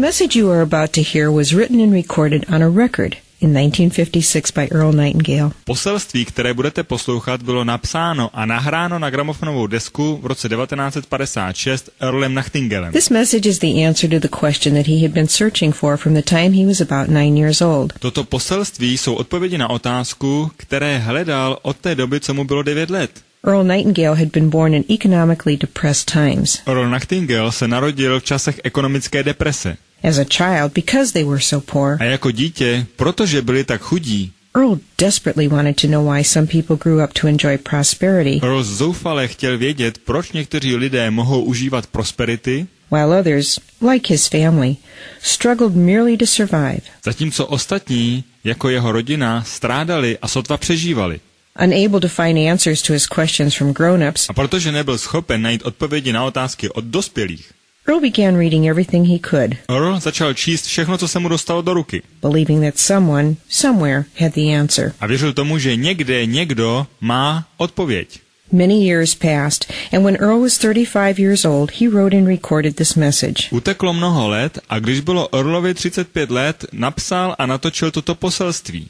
message you are about to hear was written and recorded on a record in 1956 by Earl Nightingale. Poselství, které budete poslouchat, bylo napsáno a nahráno na gramofonovou desku v roce 1956 Earlem Nightingalem. This message is the answer to the question that he had been searching for from the time he was about 9 years old. Toto poselství jsou odpovědi na otázku, které hledal od té doby, co mu bylo 9 let. Earl Nightingale had been born in economically depressed times. Earl Nightingale se narodil v časech ekonomické deprese. As a child, because they were so poor, A jako dítě, protože byli tak chudí, Earl desperately wanted to know why some people grew up to enjoy prosperity, Earl zoufale chtěl vědět, proč někteří lidé mohou užívat prosperity, while others, like his family, struggled merely to survive. zatímco ostatní, jako jeho rodina, strádali a sotva přežívali. Unable to find answers to his questions from grown-ups, A protože nebyl schopen najít odpovědi na otázky od dospělých, Earl began reading everything he could, Earl začal číst všechno, co se mu dostalo do ruky. believing that someone, somewhere, had the answer. A věřil tomu, že někde někdo má odpověď. Many years passed, and when Earl was 35 years old, he wrote and recorded this message. Uteklo mnoho let a když bylo Earlovi 35 let, napsal a natočil toto poselství.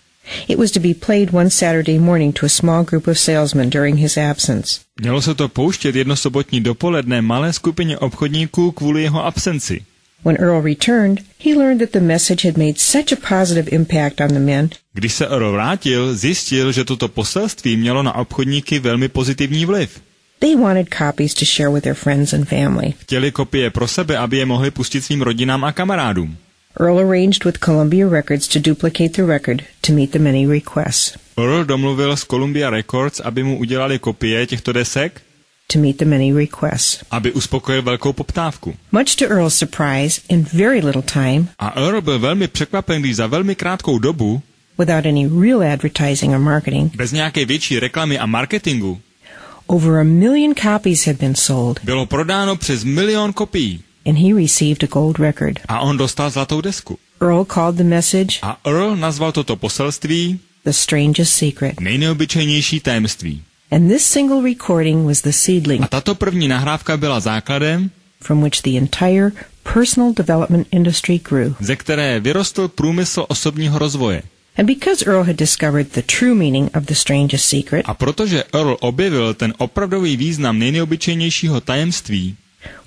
It was to be played one Saturday morning to a small group of salesmen during his absence. Mělo se to pouštět jedno sobotní dopoledne malé skupině obchodníků kvůli jeho absenci. When Earl returned, he learned that the message had made such a positive impact on the men Když se Earl vrátil, zjistil, že toto poselství mělo na obchodníky velmi pozitivní vliv. they wanted copies to share with their friends and family. Chtěli kopie pro sebe, aby je mohli pustit svým rodinám a kamarádům. Earl arranged with Columbia Records to duplicate the record to meet the many requests. Earl domluvil s Columbia Records, aby mu udělali kopie těchto desek, To meet the many requests. aby uspokojil velkou poptávku. Much to Earl's surprise, in very little time, A Earl byl velmi překvapen, když za velmi krátkou dobu, without any real advertising or marketing, bez nějaké větší reklamy a marketingu, over 1 million copies had been sold, bylo prodáno přes 1 milion kopií and he received a gold record. a on dostal zlatou desku. Earl called the message A Earl nazval toto poselství The Strangest Secret. nejneobyčejnější tajemství. And this single recording was the seedling A tato první nahrávka byla základem, from which the entire personal development industry grew. ze které vyrostl průmysl osobního rozvoje. And because Earl had discovered the true meaning of the strangest secret, A protože Earl objevil ten opravdový význam nejneobyčejnějšího tajemství,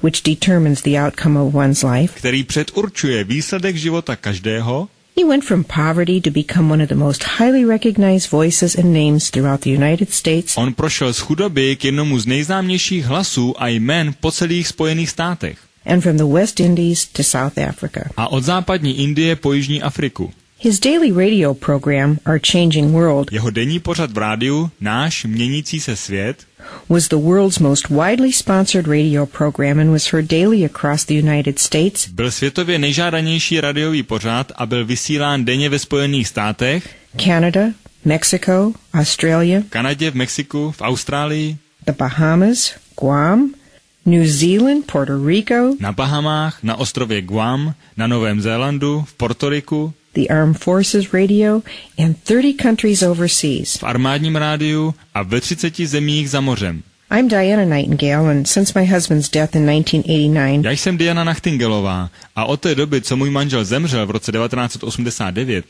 which determines the outcome of one's life, který předurčuje výsledek života každého, he went from poverty to become one of the most highly recognized voices and names throughout the United States on prošel z chudoby k jednomu z nejznámějších hlasů a jmen po celých Spojených státech and from the West Indies to South Africa. a od západní Indie po Jižní Afriku. His daily radio program, Our Changing World, Jeho denní pořad v rádiu, Náš měnící se svět, was the world's most widely sponsored radio program and was heard daily across the United States, byl světově nejžádanější radiový pořad a byl vysílán denně ve Spojených státech, Canada, Mexico, Australia, Kanadě, v Mexiku, v Austrálii, the Bahamas, Guam, New Zealand, Puerto Rico, na Bahamách, na ostrově Guam, na Novém Zélandu, v Portoriku, the Armed Forces Radio, and 30 countries overseas. v armádním rádiu a ve 30 zemích za mořem. I'm Diana Nightingale, and since my husband's death in 1989, Já jsem Diana Nightingalová a od té doby, co můj manžel zemřel v roce 1989,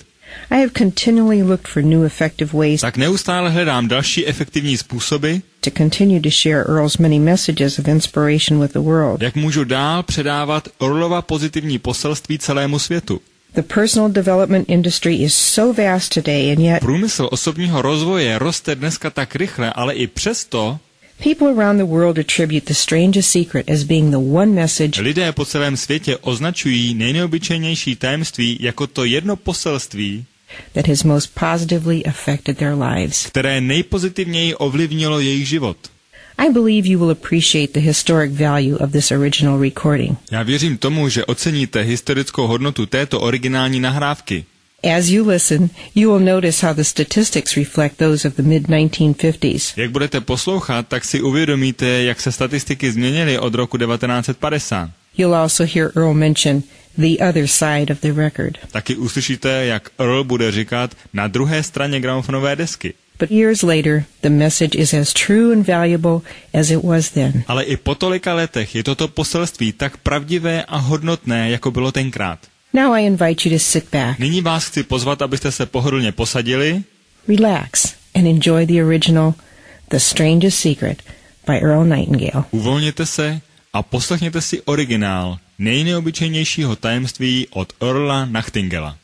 I have continually looked for new effective ways tak neustále hledám další efektivní způsoby, to continue to share Earl's many messages of inspiration with the world. jak můžu dál předávat Earlova pozitivní poselství celému světu. The personal development industry is so vast today, and yet Průmysl osobního rozvoje roste dneska tak rychle, ale i přesto people around the world attribute the strangest secret as being the one message lidé po celém světě označují nejneobyčejnější tajemství jako to jedno poselství, that has most positively affected their lives. které nejpozitivněji ovlivnilo jejich život. I believe you will appreciate the historic value of this original recording. Já věřím tomu, že oceníte historickou hodnotu této originální nahrávky. As you listen, you will notice how the statistics reflect those of the mid-1950s. Jak budete poslouchat, tak si uvědomíte, jak se statistiky změnily od roku 1950. You'll also hear Earl mention the other side of the record. Taky uslyšíte, jak Earl bude říkat na druhé straně gramofonové desky. But years later, the message is as true and valuable as it was then. Ale i po tolika letech je toto poselství tak pravdivé a hodnotné, jako bylo tenkrát. Now I invite you to sit back, Nyní vás chci pozvat, abyste se pohodlně posadili, relax, and enjoy the original The Strangest Secret by Earl Nightingale. uvolněte se a poslechněte si originál nejneobyčejnějšího tajemství od Earla Nightingala.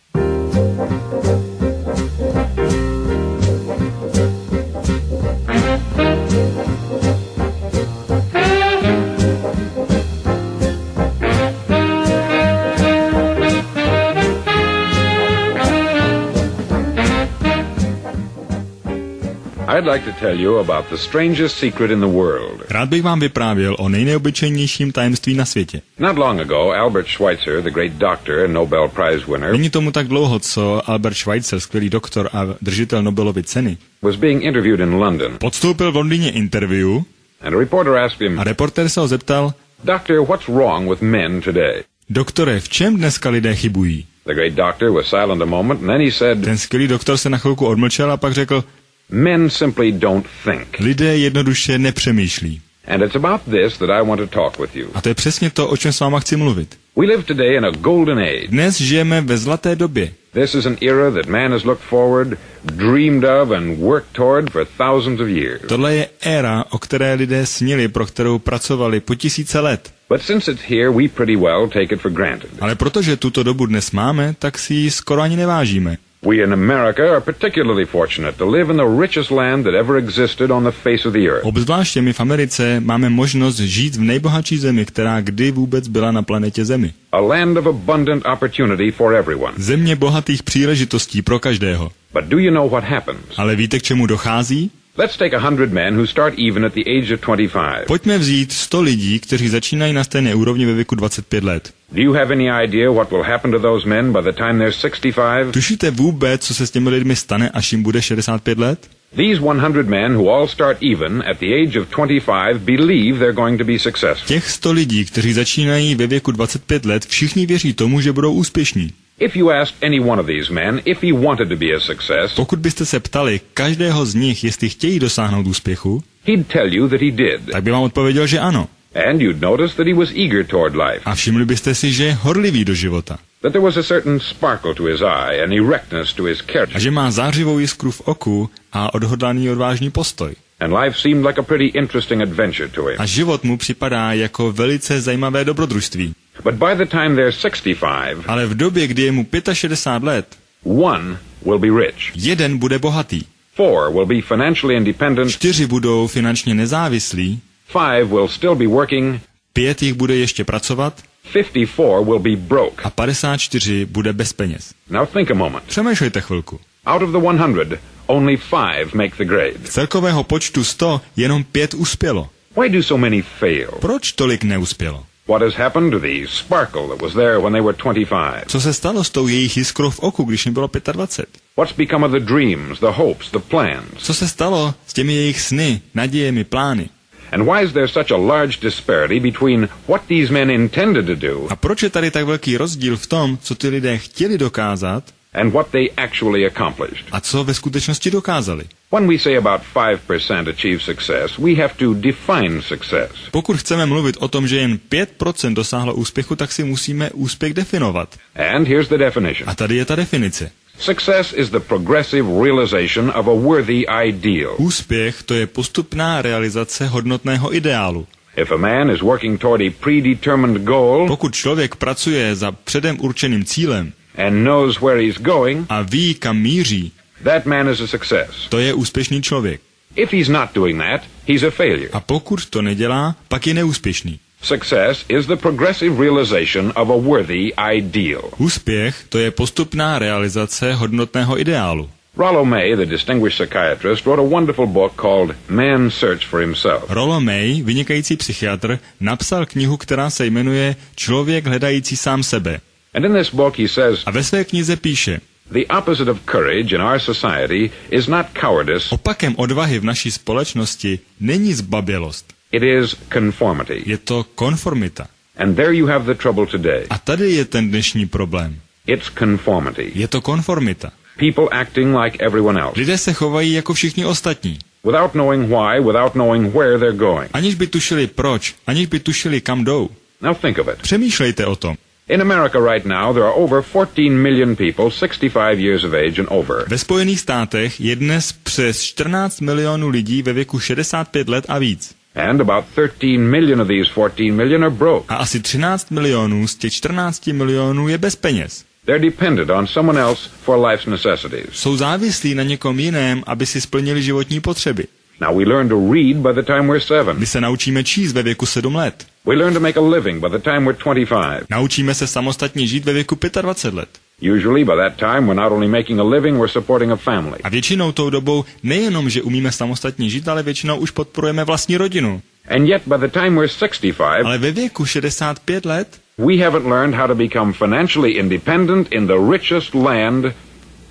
I'd like to tell you about the strangest secret in the world. Rád bych vám vyprávěl o nejneobyčejnějším tajemství na světě. Not long ago, Albert Schweitzer, the great doctor and Nobel Prize winner, Není tomu tak dlouho, co Albert Schweitzer, skvělý doktor a držitel Nobelovy ceny, was being interviewed in London. podstoupil v Londýně interview And a reporter asked him, a reportér se ho zeptal, Doctor, what's wrong with men today? doktore, v čem dneska lidé chybují? The great doctor was silent a moment, and then he said, Ten skvělý doktor se na chvilku odmlčel a pak řekl, men simply don't think. lidé jednoduše nepřemýšlí. And it's about this that I want to talk with you. A to je přesně to, o čem s váma chci mluvit. We live today in a golden age. Dnes žijeme ve zlaté době. This is an era that man has looked forward, dreamed of, and worked toward for thousands of years. Tohle je éra, o které lidé snili, pro kterou pracovali po tisíce let. But since it's here, we pretty well take it for granted. Ale protože tuto dobu dnes máme, tak si ji skoro ani nevážíme. We in America are particularly fortunate to live in the richest land that ever existed on the face of the earth. Obzvláště my v Americe máme možnost žít v nejbohatší zemi, která kdy vůbec byla na planetě Zemi. A land of abundant opportunity for everyone. Země bohatých příležitostí pro každého. But do you know what happens? Ale víte, k čemu dochází? Let's take 100 men who start even at the age of 25. Pojďme vzít 100 lidí, kteří začínají na stejné úrovni ve věku 25 let. Do you have any idea what will happen to those men by the time they're 65? Tušíte vůbec, co se s těmi lidmi stane, až jim bude 65 let? These 100 men who all start even at the age of 25 believe they're going to be successful. Těch 100 lidí, kteří začínají ve věku 25 let, všichni věří tomu, že budou úspěšní. If you asked any one of these men if he wanted to be a success, Pokud byste se ptali každého z nich, jestli chtějí dosáhnout úspěchu, he'd tell you that he did. tak by vám odpověděl, že ano. And you'd notice that he was eager toward life, A všimli byste si, že je horlivý do života. that there was a certain sparkle to his eye, an erectness to his character, A že má zářivou jiskru v oku a odhodlaný odvážný postoj. and life seemed like a pretty interesting adventure to him. A život mu připadá jako velice zajímavé dobrodružství. But by the time they're 65, Ale v době, kdy je mu 65 let, one will be rich, jeden bude bohatý, 4 will be financially independent, 4 budou finančně nezávislí, 5 will still be working, 5 jich bude ještě pracovat 54 will be broke. a 54 bude bez peněz. Now think a moment. Přemýšlejte chvilku. Out of the 100, only 5 make the grade. Z celkového počtu 100 jenom 5 uspělo. Why do so many fail? Proč tolik neuspělo? What has happened to the sparkle that was there when they were 25? Co se stalo s tou jejich jiskrou v oku, když jim bylo 25? What's become of the dreams, the hopes, the plans? Co se stalo s těmi jejich sny, nadějemi, plány? And why is there such a large disparity between what these men intended to do A proč je tady tak velký rozdíl v tom, co ty lidé chtěli dokázat and what they actually accomplished? a co ve skutečnosti dokázali? When we say about 5% achieve success, we have to define success. Pokud chceme mluvit o tom, že jen 5% dosáhlo úspěchu, tak si musíme úspěch definovat. And here's the definition. A tady je ta definice. Success is the progressive realization of a worthy ideal. Úspěch to je postupná realizace hodnotného ideálu. If a man is working toward a predetermined goal Pokud člověk pracuje za předem určeným cílem and knows where he's going, a ví, kam míří, that man is a success. to je úspěšný člověk. If he's not doing that, he's a failure. A pokud to nedělá, pak je neúspěšný. Success is the progressive realization of a worthy ideal. Úspěch to je postupná realizace hodnotného ideálu. Rollo May, the distinguished psychiatrist, wrote a wonderful book called Man's Search for Himself. Rollo May, vynikající psychiatr, napsal knihu, která se jmenuje Člověk hledající sám sebe. And in this book he says, A ve své knize píše, the opposite of courage in our society is not cowardice, opakem odvahy v naší společnosti není zbabělost. it is conformity. Je to konformita. And there you have the trouble today. A tady je ten dnešní problém. It's conformity. Je to konformita. People acting like everyone else. Lidé se chovají jako všichni ostatní. Without knowing why, without knowing where they're going. Aniž by tušili proč, aniž by tušili kam jdou. Now think of it. Přemýšlejte o tom. In America right now, there are over 14 million people 65 years of age and over. Ve Spojených státech je dnes přes 14 milionů lidí ve věku 65 let a víc. And about 13 million of these 14 million are broke. A asi 13 milionů z těch 14 milionů je bez peněz. They're dependent on someone else for life's necessities. Jsou závislí na někom jiném, aby si splnili životní potřeby. Now we learn to read by the time we're 7. My se naučíme číst ve věku 7 let. We learn to make a living by the time we're 25. Naučíme se samostatně žít ve věku 25 let. Usually by that time we're not only making a living, we're supporting a family. A většinou tou dobou nejenom, že umíme samostatně žít, ale většinou už podporujeme vlastní rodinu. And yet by the time we're 65, Ale ve věku 65 let we haven't learned how to become financially independent in the richest land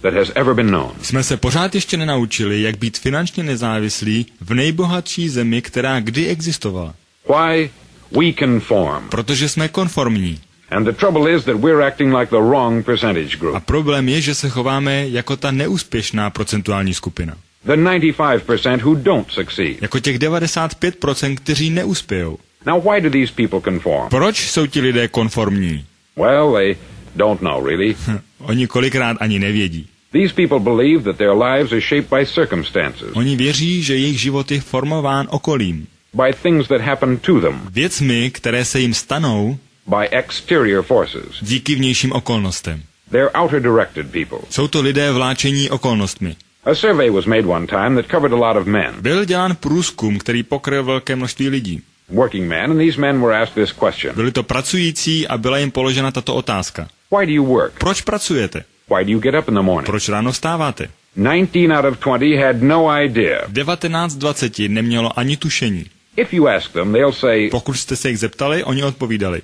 that has ever been known. jsme se pořád ještě nenaučili, jak být finančně nezávislí v nejbohatší zemi, která kdy existovala. Why? We conform. Protože jsme konformní. And the trouble is that we're acting like the wrong percentage A group. problém je, že se chováme jako ta neúspěšná procentuální skupina. The 95% who don't succeed. Jako těch 95%, kteří neuspějou. Now why do these people conform? Proč jsou ti lidé konformní? Well, they don't know really. Oni kolikrát ani nevědí. These people believe that their lives are shaped by circumstances, Oni věří, že jejich život je formován okolím. by things that happen to them, Věcmi, které se jim stanou by exterior forces. díky vnějším okolnostem. They're outer directed people. Jsou to lidé vláčení okolnostmi. A survey was made one time that covered a lot of men, Byl dělán průzkum, který pokryl velké množství lidí. working men, and these men were asked this question. Byli to pracující a byla jim položena tato otázka. Why do you work? Proč pracujete? Why do you get up in the morning? Proč ráno vstáváte? 19 out of 20 had no idea. 19 z 20 nemělo ani tušení. If you ask them, they'll say, Pokud jste se jich zeptali, oni odpovídali.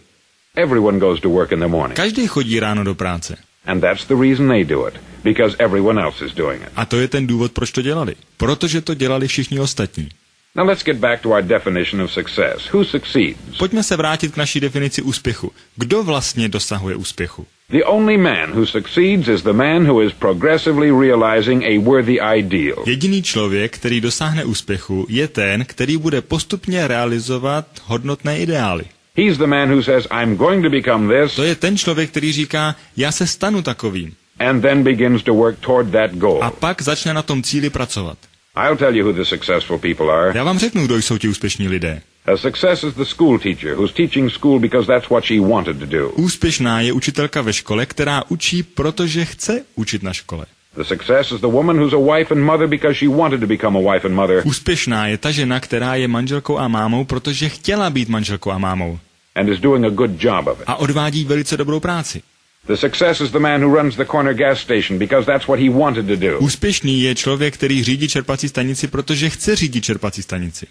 everyone goes to work in the morning. Každý chodí ráno do práce. And that's the reason they do it, because everyone else is doing it. A to je ten důvod, proč to dělali. Protože to dělali všichni ostatní. Now let's get back to our definition of success. Who succeeds? Pojďme se vrátit k naší definici úspěchu. Kdo vlastně dosahuje úspěchu? The only man who succeeds is the man who is progressively realizing a worthy ideal. Jediný člověk, který dosáhne úspěchu, je ten, který bude postupně realizovat hodnotné ideály. He's the man who says, I'm going to become this, To je ten člověk, který říká, já se stanu takovým. and then begins to work toward that goal. A pak začne na tom cíli pracovat. I'll tell you who the successful people are. Já vám řeknu, kdo jsou ti úspěšní lidé. A success is the school teacher who's teaching school because that's what she wanted to do. Úspěšná je učitelka ve škole, která učí, protože chce učit na škole. The success is the woman who's a wife and mother because she wanted to become a wife and mother. Úspěšná je ta žena, která je manželkou a mámou, protože chtěla být manželkou a mámou. And is doing a good job of it. A odvádí velice dobrou práci. The success is the man who runs the corner gas station because that's what he wanted to do. Úspěšný je člověk, který řídí čerpací stanici, protože chce řídit čerpací stanici.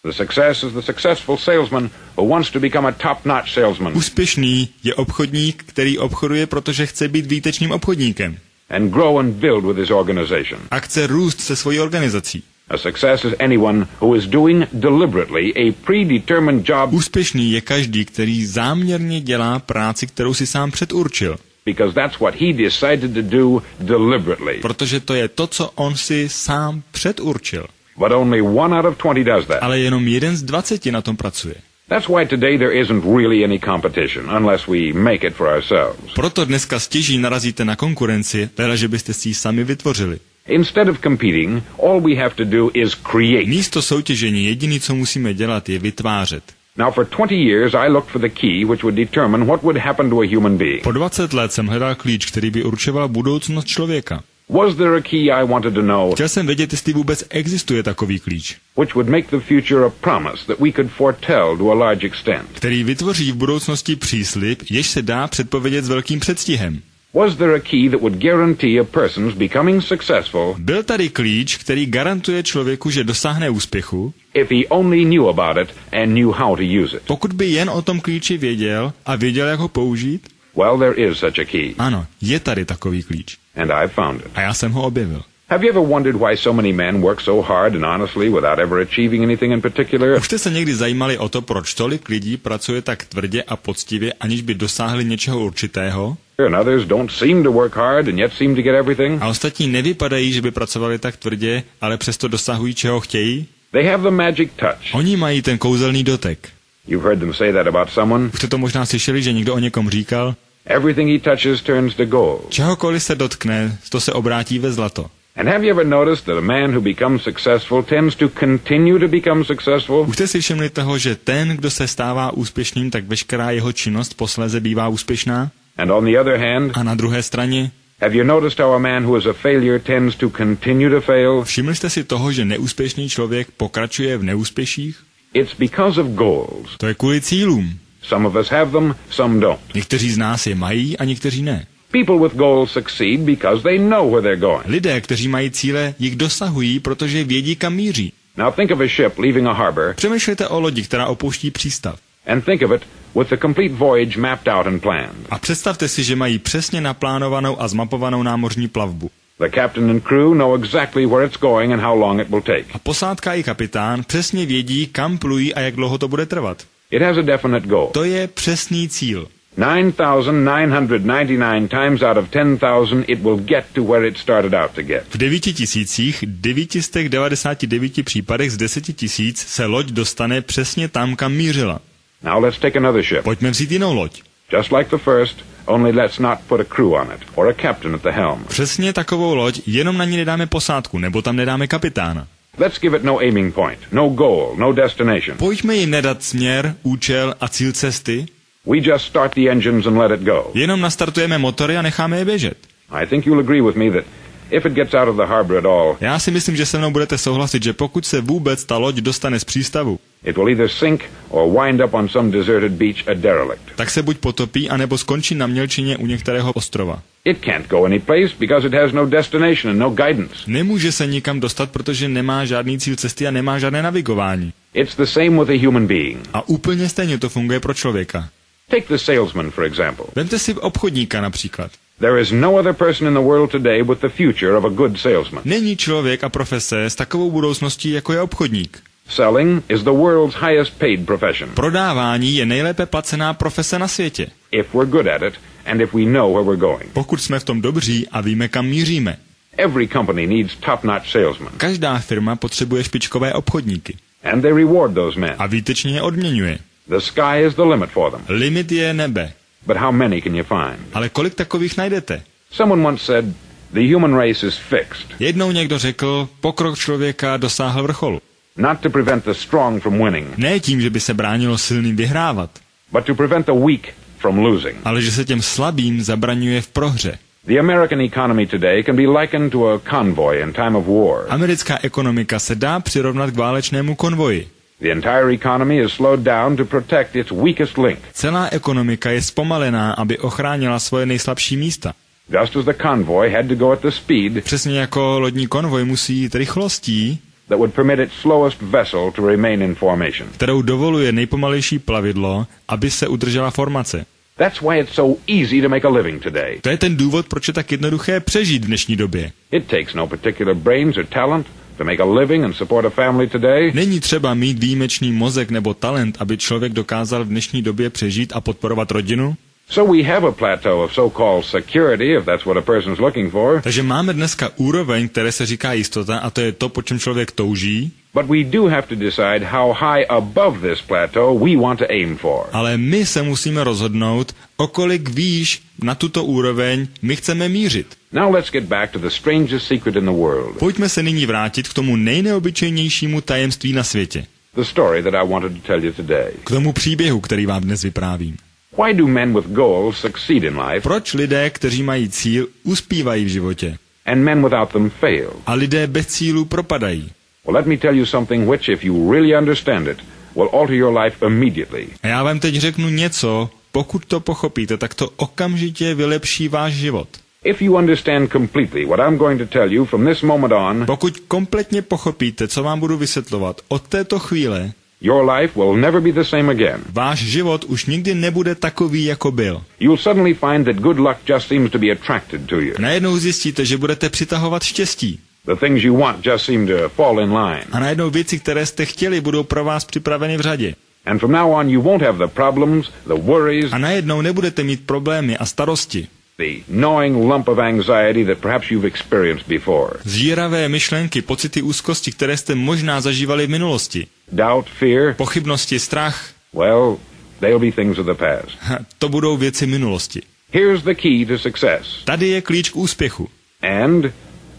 The success is the successful salesman who wants to become a top-notch salesman Úspěšný je obchodník, který obchoduje, protože chce být výtečným obchodníkem. and grow and build with his organization. A chce růst se svojí organizací. A success is anyone who is doing deliberately a predetermined job Úspěšný je každý, který záměrně dělá práci, kterou si sám předurčil. because that's what he decided to do deliberately. Protože to je to, co on si sám předurčil. But only 1 out of 20 does that. Ale jenom 1 z 20 na tom pracuje. That's why today there isn't really any competition unless we make it for ourselves. Proto dneska stěží narazíte na konkurenci, teda že byste si ji sami vytvořili. Instead of competing, all we have to do is create. Místo soutěžení jediný, co musíme dělat, je vytvářet. Now for 20 years I looked for the key which would determine what would happen to a human being. Po 20 let jsem hledal klíč, který by určoval budoucnost člověka. Was there a key I wanted to know Chtěl jsem vědět, jestli vůbec existuje takový klíč, which would make the future a promise that we could foretell to a large extent? který vytvoří v budoucnosti příslib, jež se dá předpovědět s velkým předstihem. Was there a key that would guarantee a person's becoming successful Byl tady klíč, který garantuje člověku, že dosáhne úspěchu, if he only knew about it and knew how to use it? pokud by jen o tom klíči věděl a věděl, jak ho použít? Well, there is such a key, Ano, je tady takový klíč. and I found it. A já jsem ho objevil. Have you ever wondered why so many men work so hard and honestly without ever achieving anything in particular? Už jste se někdy zajímali o to, proč tolik lidí pracuje tak tvrdě a poctivě, aniž by dosáhli něčeho určitého? And others don't seem to work hard and yet seem to get everything. A ostatní nevypadají, že by pracovali tak tvrdě, ale přesto dosahují, čeho chtějí. They have the magic touch. Oni mají ten kouzelný dotek. You've heard them say that about someone. Už jste to možná slyšeli, že někdo o někom říkal. Everything he touches turns to gold. Čehokoliv se dotkne, to se obrátí ve zlato. And have you ever noticed that a man who becomes successful tends to continue to become successful? Už jste si všimli toho, že ten, kdo se stává úspěšným, tak veškerá jeho činnost posléze bývá úspěšná? And on the other hand, A na druhé straně, have you noticed how a man who is a failure tends to continue to fail? všimli jste si toho, že neúspěšný člověk pokračuje v neúspěších? It's because of goals. To je kvůli cílům. Some of us have them, some don't. Někteří z nás je mají a někteří ne. People with goals succeed because they know where they're going. Lidé, kteří mají cíle, jich dosahují, protože vědí, kam míří. Now think of a ship leaving a harbor, Přemýšlejte o lodi, která opouští přístav. and think of it with the complete voyage mapped out and planned. A představte si, že mají přesně naplánovanou a zmapovanou námořní plavbu. The captain and crew know exactly where it's going and how long it will take. A posádka i kapitán přesně vědí, kam plují a jak dlouho to bude trvat. It has a definite goal. To je přesný cíl. 9,999 times out of 10,000 it will get to where it started out to get. V 9,999 případech z 10 000 se loď dostane přesně tam, kam mířila. Now let's take another ship. Pojďme vzít jinou loď. Just like the first, only let's not put a crew on it, or a captain at the helm. Přesně takovou loď, jenom na ní nedáme posádku, nebo tam nedáme kapitána. Let's give it no aiming point, no goal, no destination. Pojďme jí nedat směr, účel a cíl cesty, We just start the engines and let it go. jenom nastartujeme motory a necháme je běžet. I think you'll agree with me that if it gets out of the harbor at all, Já si myslím, že se mnou budete souhlasit, že pokud se vůbec ta loď dostane z přístavu, it will either sink or wind up on some deserted beach a derelict. tak se buď potopí, anebo skončí na mělčině u některého ostrova. It can't go any place because it has no destination and no guidance. Nemůže se nikam dostat, protože nemá žádný cíl cesty a nemá žádné navigování. It's the same with a human being. A úplně stejně to funguje pro člověka. Take the salesman, for example. Vemte si obchodníka například. There is no other person in the world today with the future of a good salesman. Není člověk a profese s takovou budoucností, jako je obchodník. Selling is the world's highest paid profession. Prodávání je nejlépe placená profese na světě. If we're good at it and if we know where we're going. Pokud jsme v tom dobří a víme, kam míříme. Every company needs top-notch salesmen. Každá firma potřebuje špičkové obchodníky. And they reward those men. A výtečně je odměňuje. The sky is the limit for them. Limit je nebe. But how many can you find? Ale kolik takových najdete? Someone once said, the human race is fixed. Jednou někdo řekl, pokrok člověka dosáhl vrcholu. Not to prevent the strong from winning, Ne tím, že by se bránilo silným vyhrávat, but to prevent the weak from losing. ale že se těm slabým zabraňuje v prohře. The American economy today can be likened to a convoy in time of war. Americká ekonomika se dá přirovnat k válečnému konvoji. The entire economy is slowed down to protect its weakest link. Celá ekonomika je zpomalená, aby ochránila svoje nejslabší místa. Just as the convoy had to go at the speed Přesně jako lodní konvoj musí jít rychlostí, that would permit its slowest vessel to remain in formation. kterou dovoluje nejpomalejší plavidlo, aby se udržela formace. That's why it's so easy to make a living today. To je ten důvod, proč je tak jednoduché přežít v dnešní době. It takes no particular brains or talent to make a living and support a family today. Není třeba mít výjimečný mozek nebo talent, aby člověk dokázal v dnešní době přežít a podporovat rodinu. So we have a plateau of so-called security, if that's what a person's looking for. Takže máme dneska úroveň, které se říká jistota, a to je to, po čem člověk touží. But we do have to decide how high above this plateau we want to aim for. Ale my se musíme rozhodnout, o kolik výš na tuto úroveň my chceme mířit. Now let's get back to the strangest secret in the world. Pojďme se nyní vrátit k tomu nejneobyčejnějšímu tajemství na světě. The story that I wanted to tell you today. K tomu příběhu, který vám dnes vyprávím. Why do men with goals succeed in life Proč lidé, kteří mají cíl, uspívají v životě and men without them fail? a lidé bez cílů propadají? Well, let me tell you something which, if you really understand it, will alter your life immediately. A já vám teď řeknu něco, pokud to pochopíte, tak to okamžitě vylepší váš život. If you understand completely what I'm going to tell you from this moment on, Pokud kompletně pochopíte, co vám budu vysvětlovat od této chvíle, your life will never be the same again. váš život už nikdy nebude takový, jako byl. You'll suddenly find that good luck just seems to be attracted to you. Najednou zjistíte, že budete přitahovat štěstí. The things you want just seem to fall in line. A najednou věci, které jste chtěli, budou pro vás připraveny v řadě. And from now on, you won't have the problems, the worries, A najednou nebudete mít problémy a starosti. The gnawing lump of anxiety that perhaps you've experienced before. Zíravé myšlenky, pocity úzkosti, které jste možná zažívali v minulosti. Doubt, fear. Pochybnosti, strach. Well, they'll be things of the past. To budou věci minulosti. Here's the key to success. Tady je klíč k úspěchu. And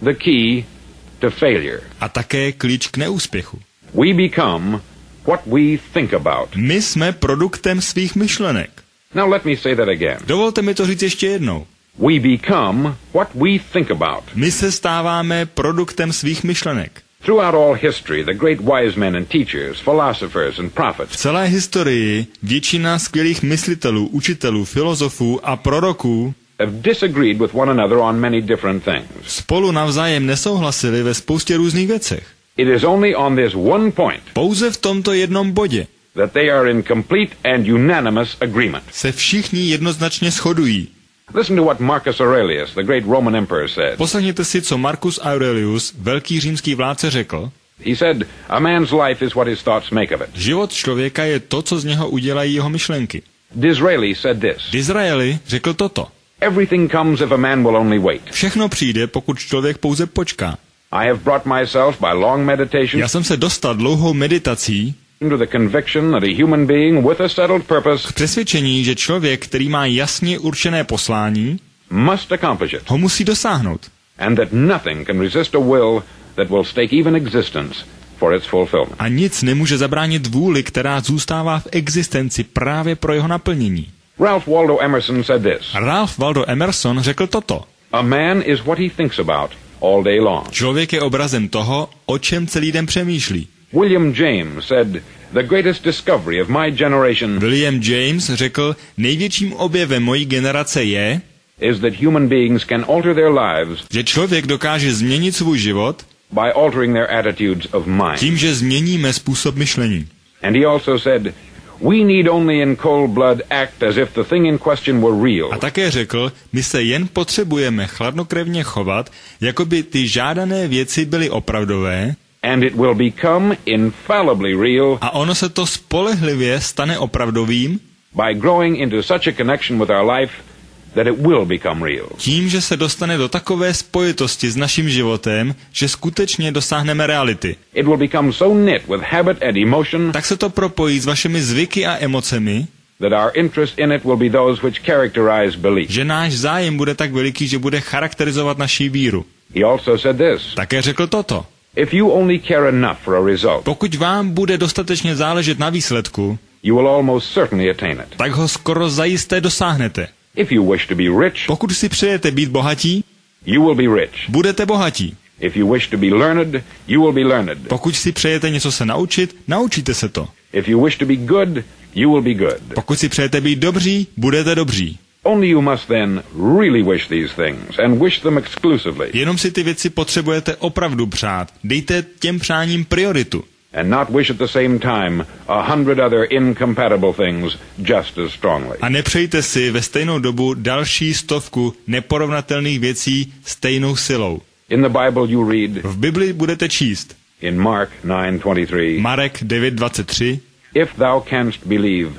the key to failure. A také klíč k neúspěchu. We become what we think about. My jsme produktem svých myšlenek. Now let me say that again. Dovolte mi to říct ještě jednou. We become what we think about. My se stáváme produktem svých myšlenek. Throughout all history, the great wise men and teachers, philosophers and V prophets celé historii většina skvělých myslitelů, učitelů, filozofů a proroků have disagreed with one another on many different things. spolu navzájem nesouhlasili ve spoustě různých věcech. It is only on this one point Pouze v tomto jednom bodě that they are in complete and unanimous agreement. se všichni jednoznačně shodují. Listen to what Marcus Aurelius, the great Roman emperor, said. Poslechněte si, co Marcus Aurelius, velký římský vládce, řekl. He said, a man's life is what his thoughts make of it. Život člověka je to, co z něho udělají jeho myšlenky. Disraeli said this. Disraeli řekl toto. Everything comes if a man will only wait. Všechno přijde, pokud člověk pouze počká. I have brought myself by long meditation Já jsem se dostal dlouhou meditací to the conviction that a human being with a settled purpose k přesvědčení, že člověk, který má jasně určené poslání, must accomplish it, ho musí dosáhnout. and that nothing can resist a will that will stake even existence for its fulfillment. A nic nemůže zabránit vůli, která zůstává v existenci právě pro jeho naplnění. Ralph Waldo Emerson said this. Ralph Waldo Emerson řekl toto. A man is what he thinks about all day long. Člověk je obrazem toho, o čem celý den přemýšlí. William James said, the greatest discovery of my generation William James řekl, největším objevem mojí generace je, is that human beings can alter their lives že člověk dokáže změnit svůj život by altering their attitudes of mind. tím, že změníme způsob myšlení. And he also said, we need only in cold blood act as if the thing in question were real. A také řekl, my se jen potřebujeme chladnokrevně chovat, jako by ty žádané věci byly opravdové, And it will become infallibly real a ono se to spolehlivě stane opravdovým by growing into such a connection with our life that it will become real. tím, že se dostane do takové spojitosti s naším životem, že skutečně dosáhneme reality. It will become so knit with habit and emotion Tak se to propojí s vašimi zvyky a emocemi, that our interest in it will be those which characterize belief. že náš zájem bude tak veliký, že bude charakterizovat naši víru. He also said this, Také řekl toto. if you only care enough for a result, Pokud vám bude dostatečně záležet na výsledku, you will almost certainly attain it. tak ho skoro zajisté dosáhnete. If you wish to be rich, Pokud si přejete být bohatí, you will be rich. budete bohatí. If you wish to be learned, you will be learned. Pokud si přejete něco se naučit, naučíte se to. If you wish to be good, you will be good. Pokud si přejete být dobří, budete dobří. Only you must then really wish these things, and wish them exclusively, Jenom si ty věci potřebujete opravdu přát. Dejte těm přáním prioritu. and not wish at the same time 100 other incompatible things just as strongly. A nepřejte si ve stejnou dobu další 100 neporovnatelných věcí stejnou silou. In the Bible you read, V Bibli budete číst in Mark 9:23, Marek 9:23. if thou canst believe,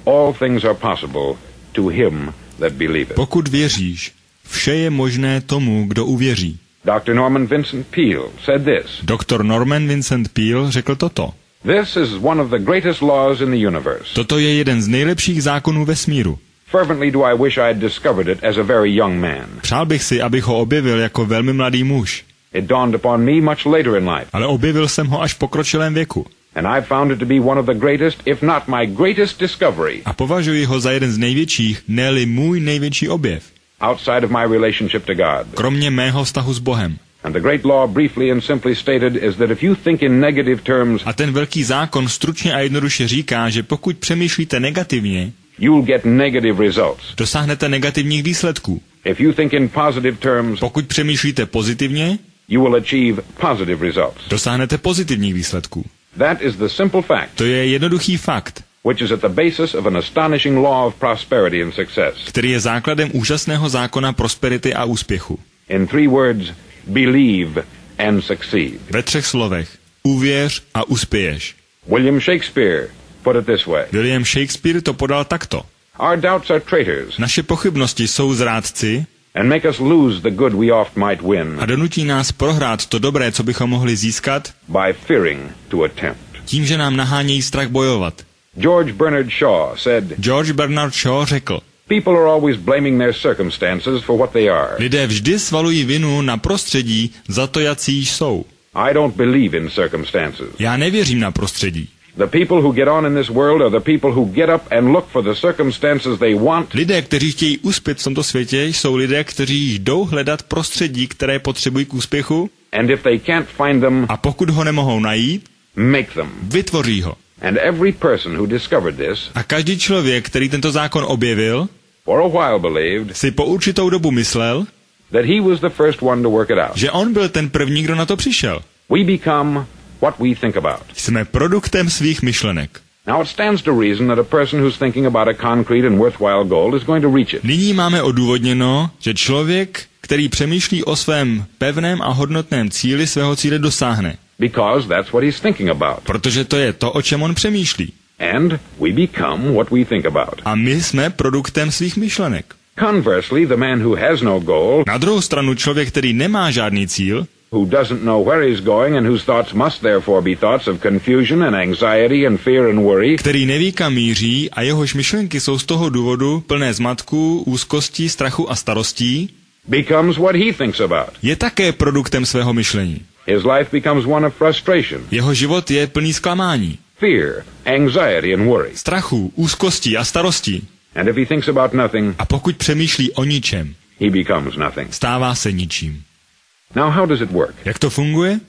all things are possible to him that believeth. Pokud věříš, vše je možné tomu, kdo uvěří. Dr. Norman Vincent Peale said this, Doktor Norman Vincent Peale řekl toto. this is one of the greatest laws in the universe. Toto je jeden z nejlepších zákonů vesmíru. Fervently do I wish I had discovered it as a very young man. Přál bych si, abych ho objevil jako velmi mladý muž, It dawned upon me much later in life, ale objevil jsem ho až v pokročilém věku. and I found it to be one of the greatest, if not my greatest discovery, A považuji ho za jeden z největších, ne-li můj největší objev, outside of my relationship to God. kromě mého vztahu s Bohem. And the great law, briefly and simply stated, is that if you think in negative terms, A ten velký zákon stručně a jednoduše říká, že pokud přemýšlíte negativně, you'll get negative results. dosáhnete negativních výsledků. If you think in positive terms, Pokud přemýšlíte pozitivně, you will achieve positive results. dosáhnete pozitivních výsledků. That is the simple fact, To je jednoduchý fakt, which is at the basis of an astonishing law of prosperity and success. který je základem úžasného zákona prosperity a úspěchu. In 3 words, believe and succeed. Ve 3 slovech. Uvěř a uspěješ. William Shakespeare put it this way. William Shakespeare to podal takto. Our doubts are traitors, Naše pochybnosti jsou zrádci, and make us lose the good we oft might win a donutí nás prohrát to dobré, co bychom mohli získat, by fearing to attempt. tím, že nám nahánějí strach bojovat. George Bernard Shaw said, George Bernard Shaw řekl, people are always blaming their circumstances for what they are. lidé vždy svalují vinu na prostředí za to, jací jsou. I don't believe in circumstances. Já nevěřím na prostředí. The people who get on in this world are the people who get up and look for the circumstances they want. Lidé, kteří chtějí uspět v tomto světě, jsou lidé, kteří jdou hledat prostředí, které potřebují k úspěchu, And if they can't find them, a pokud ho nemohou najít, make them. vytvoří ho. And every person who discovered this, A každý člověk, který tento zákon objevil, for a while believed si po určitou dobu myslel, that he was the first one to work it out. že on byl ten první, kdo na to přišel. We become what we think about. Jsme produktem svých myšlenek. Now it stands to reason that a person who's thinking about a concrete and worthwhile goal is going to reach it. Nyní máme odůvodněno, že člověk, který přemýšlí o svém pevném a hodnotném cíli, svého cíle dosáhne. Because that's what he's thinking about. Protože to je to, o čem on přemýšlí. And we become what we think about. A my jsme produktem svých myšlenek. Conversely, the man who has no goal, Na druhou stranu člověk, který nemá žádný cíl, who doesn't know where he's going and whose thoughts must therefore be thoughts of confusion and anxiety and fear and worry, který neví, kam míří a jehož myšlenky jsou z toho důvodu plné zmatků, úzkostí, strachu a starostí, becomes what he thinks about. je také produktem svého myšlení. His life becomes one of frustration, Jeho život je plný zklamání, fear, anxiety and worry. strachu, úzkostí a starostí. And if he thinks about nothing, A pokud přemýšlí o ničem, he becomes nothing. stává se ničím. Now how does it work? Jak to funguje?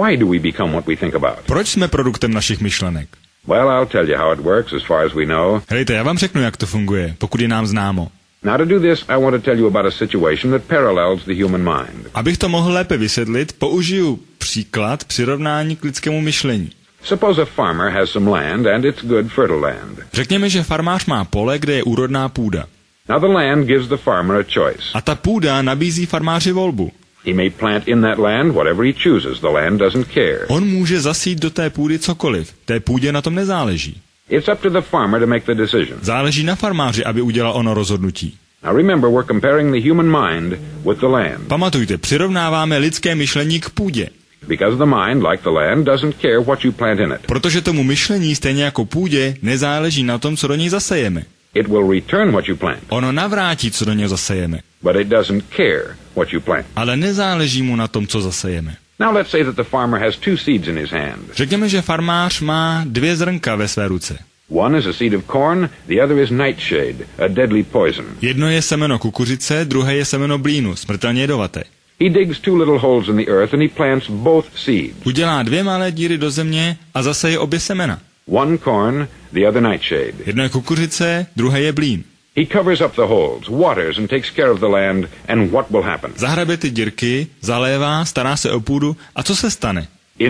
Why do we become what we think about? Proč jsme produktem našich myšlenek? Well, I'll tell you how it works as far as we know. Helejte, já vám řeknu, jak to funguje, pokud je nám známo. Now to do this, I want to tell you about a situation that parallels the human mind. Abych to mohl lépe vysvětlit, použiju příklad přirovnání k lidskému myšlení. Suppose a farmer has some land and it's good fertile land. Řekněme, že farmář má pole, kde je úrodná půda. Now the land gives the farmer a choice. A ta půda nabízí farmáři volbu. He may plant in that land whatever he chooses. The land doesn't care. On může zasít do té půdy cokoliv. Té půdě na tom nezáleží. It's up to the farmer to make the decision. Záleží na farmáři, aby udělal ono rozhodnutí. Now remember, we're comparing the human mind with the land. Pamatujte, přirovnáváme lidské myšlení k půdě. Because the mind, like the land, doesn't care what you plant in it. Protože tomu myšlení, stejně jako půdě, nezáleží na tom, co do něj zasejeme. It will return what you plant, Ono navrátí, co do něj zasejeme. but it doesn't care what you plant. Ale nezáleží mu na tom, co zasejeme. Now let's say that the farmer has two seeds in his hand. Řekněme, že farmář má 2 zrnka ve své ruce. One is a seed of corn, the other is nightshade, a deadly poison. Jedno je semeno kukuřice, druhé je semeno blínu, smrtelně jedovaté. He digs 2 little holes in the earth and he plants both seeds. Udělá 2 malé díry do země a zaseje obě semena. One corn, the other nightshade. Jedno je kukuřice, druhé je blín. He covers up the holes, waters and takes care of the land, and what will happen? Zahrabe ty dírky, zalévá, stará se o půdu a co se stane?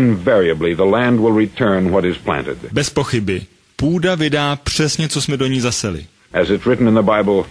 Invariably, the land will return what is planted. Bez pochyby. Půda vydá přesně, co jsme do ní zaseli. As it's written in the Bible,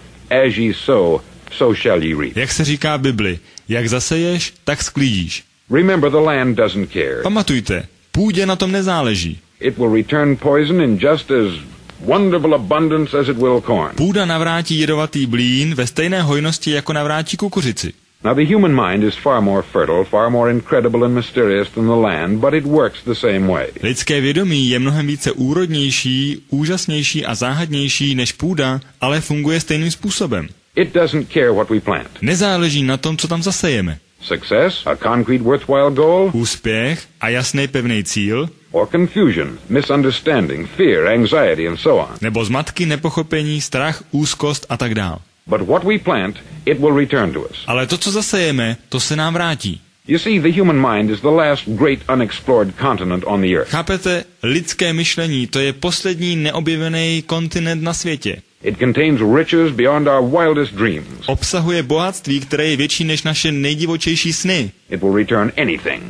as ye sow, so shall ye reap. Jak se říká v Bibli, jak zaseješ, tak sklídíš. Remember, the land doesn't care. Pamatujte, půdě na tom nezáleží. It will return poison in just as wonderful abundance as it will corn. Půda navrátí jedovatý blín ve stejné hojnosti, jako navrátí kukuřici. Now, the human mind is far more fertile, far more incredible and mysterious than the land, but it works the same way. Lidské vědomí je mnohem více úrodnější, úžasnější a záhadnější než půda, ale funguje stejným způsobem. It doesn't care what we plant. Nezáleží na tom, co tam zasejeme. Success, a concrete worthwhile goal, Úspěch a jasný pevný cíl, or confusion, misunderstanding, fear, anxiety, and so on. nebo zmatky, nepochopení, strach, úzkost a tak dál. But what we plant, it will return to us. Ale to, co zasejeme, to se nám vrátí. You see, the human mind is the last great unexplored continent on the earth. Chápete, lidské myšlení, to je poslední neobjevený kontinent na světě. It contains riches beyond our wildest dreams. Obsahuje bohatství, které je větší než naše nejdivočejší sny. It will return anything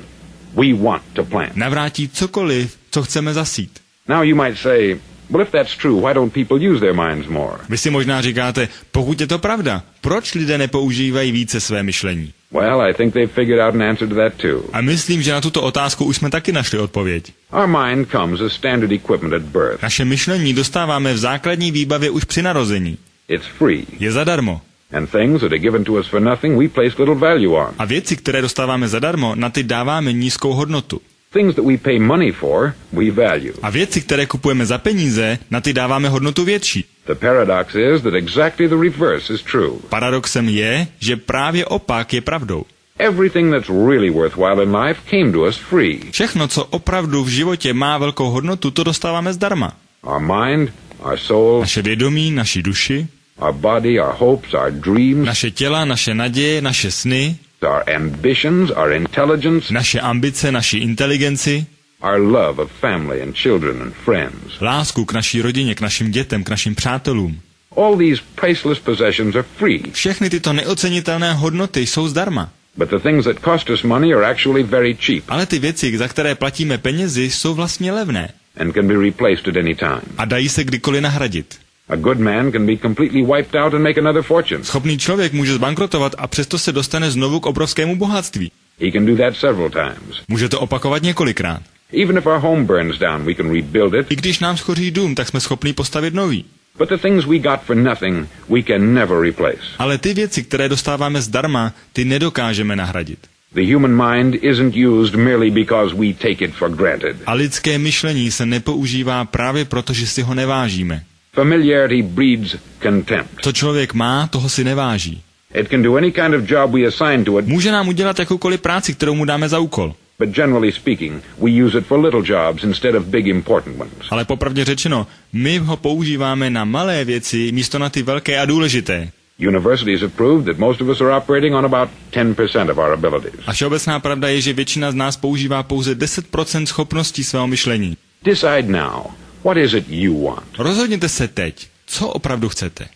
we want to plant. Navrátí cokoliv, co chceme zasít. Now you might say, well, if that's true, why don't people use their minds more? Vy si možná říkáte, pokud je to pravda, proč lidé nepoužívají více své myšlení? Well, I think they've figured out an answer to that too. A myslím, že na tuto otázku už jsme taky našli odpověď. Our mind comes as standard equipment at birth. Naše myšlení dostáváme v základní výbavě už při narození. It's free. Je zadarmo. And things that are given to us for nothing, we place little value on. A věci, které dostáváme zadarmo, na ty dáváme nízkou hodnotu. Things that we pay money for, we value. A věci, které kupujeme za peníze, na ty dáváme hodnotu větší. The paradox is that exactly the reverse is true. Paradoxem je, že právě opak je pravdou. Everything that's really worthwhile in life came to us free. Všechno, co opravdu v životě má velkou hodnotu, to dostáváme zdarma. Our mind, our soul, Naše vědomí, naši duši, our body, our hopes, our dreams, naše těla, naše naděje, naše sny, our ambitions, our intelligence, naše ambice, naši inteligenci, our love of family and children and friends. lásku k naší rodině, k našim dětem, k našim přátelům. All these priceless possessions are free. Všechny tyto neocenitelné hodnoty jsou zdarma. But the things that cost us money are actually very cheap Ale ty věci, za které platíme penězi, jsou vlastně levné and can be replaced at any time. a dají se kdykoliv nahradit. A good man can be completely wiped out and make another fortune. Schopný člověk může zbankrotovat a přesto se dostane znovu k obrovskému bohatství. He can do that several times. Může to opakovat několikrát. Even if our home burns down, we can rebuild it. I když nám schoří dům, tak jsme schopni postavit nový. But the things we got for nothing, we can never replace. Ale ty věci, které dostáváme zdarma, ty nedokážeme nahradit. The human mind isn't used merely because we take it for granted. A lidské myšlení se nepoužívá právě proto, že si ho nevážíme. Familiarity breeds contempt. Co člověk má, toho si neváží. It can do any kind of job we assign to it, Může nám udělat jakoukoliv práci, kterou mu dáme za úkol. but generally speaking, we use it for little jobs instead of big important ones. Ale popravdě řečeno, my ho používáme na malé věci místo na ty velké a důležité. Universities have proved that most of us are operating on about 10% of our abilities. A všeobecná pravda je, že většina z nás používá pouze 10% schopností svého myšlení. Decide now, what is it you want? Rozhodněte se teď, co opravdu chcete.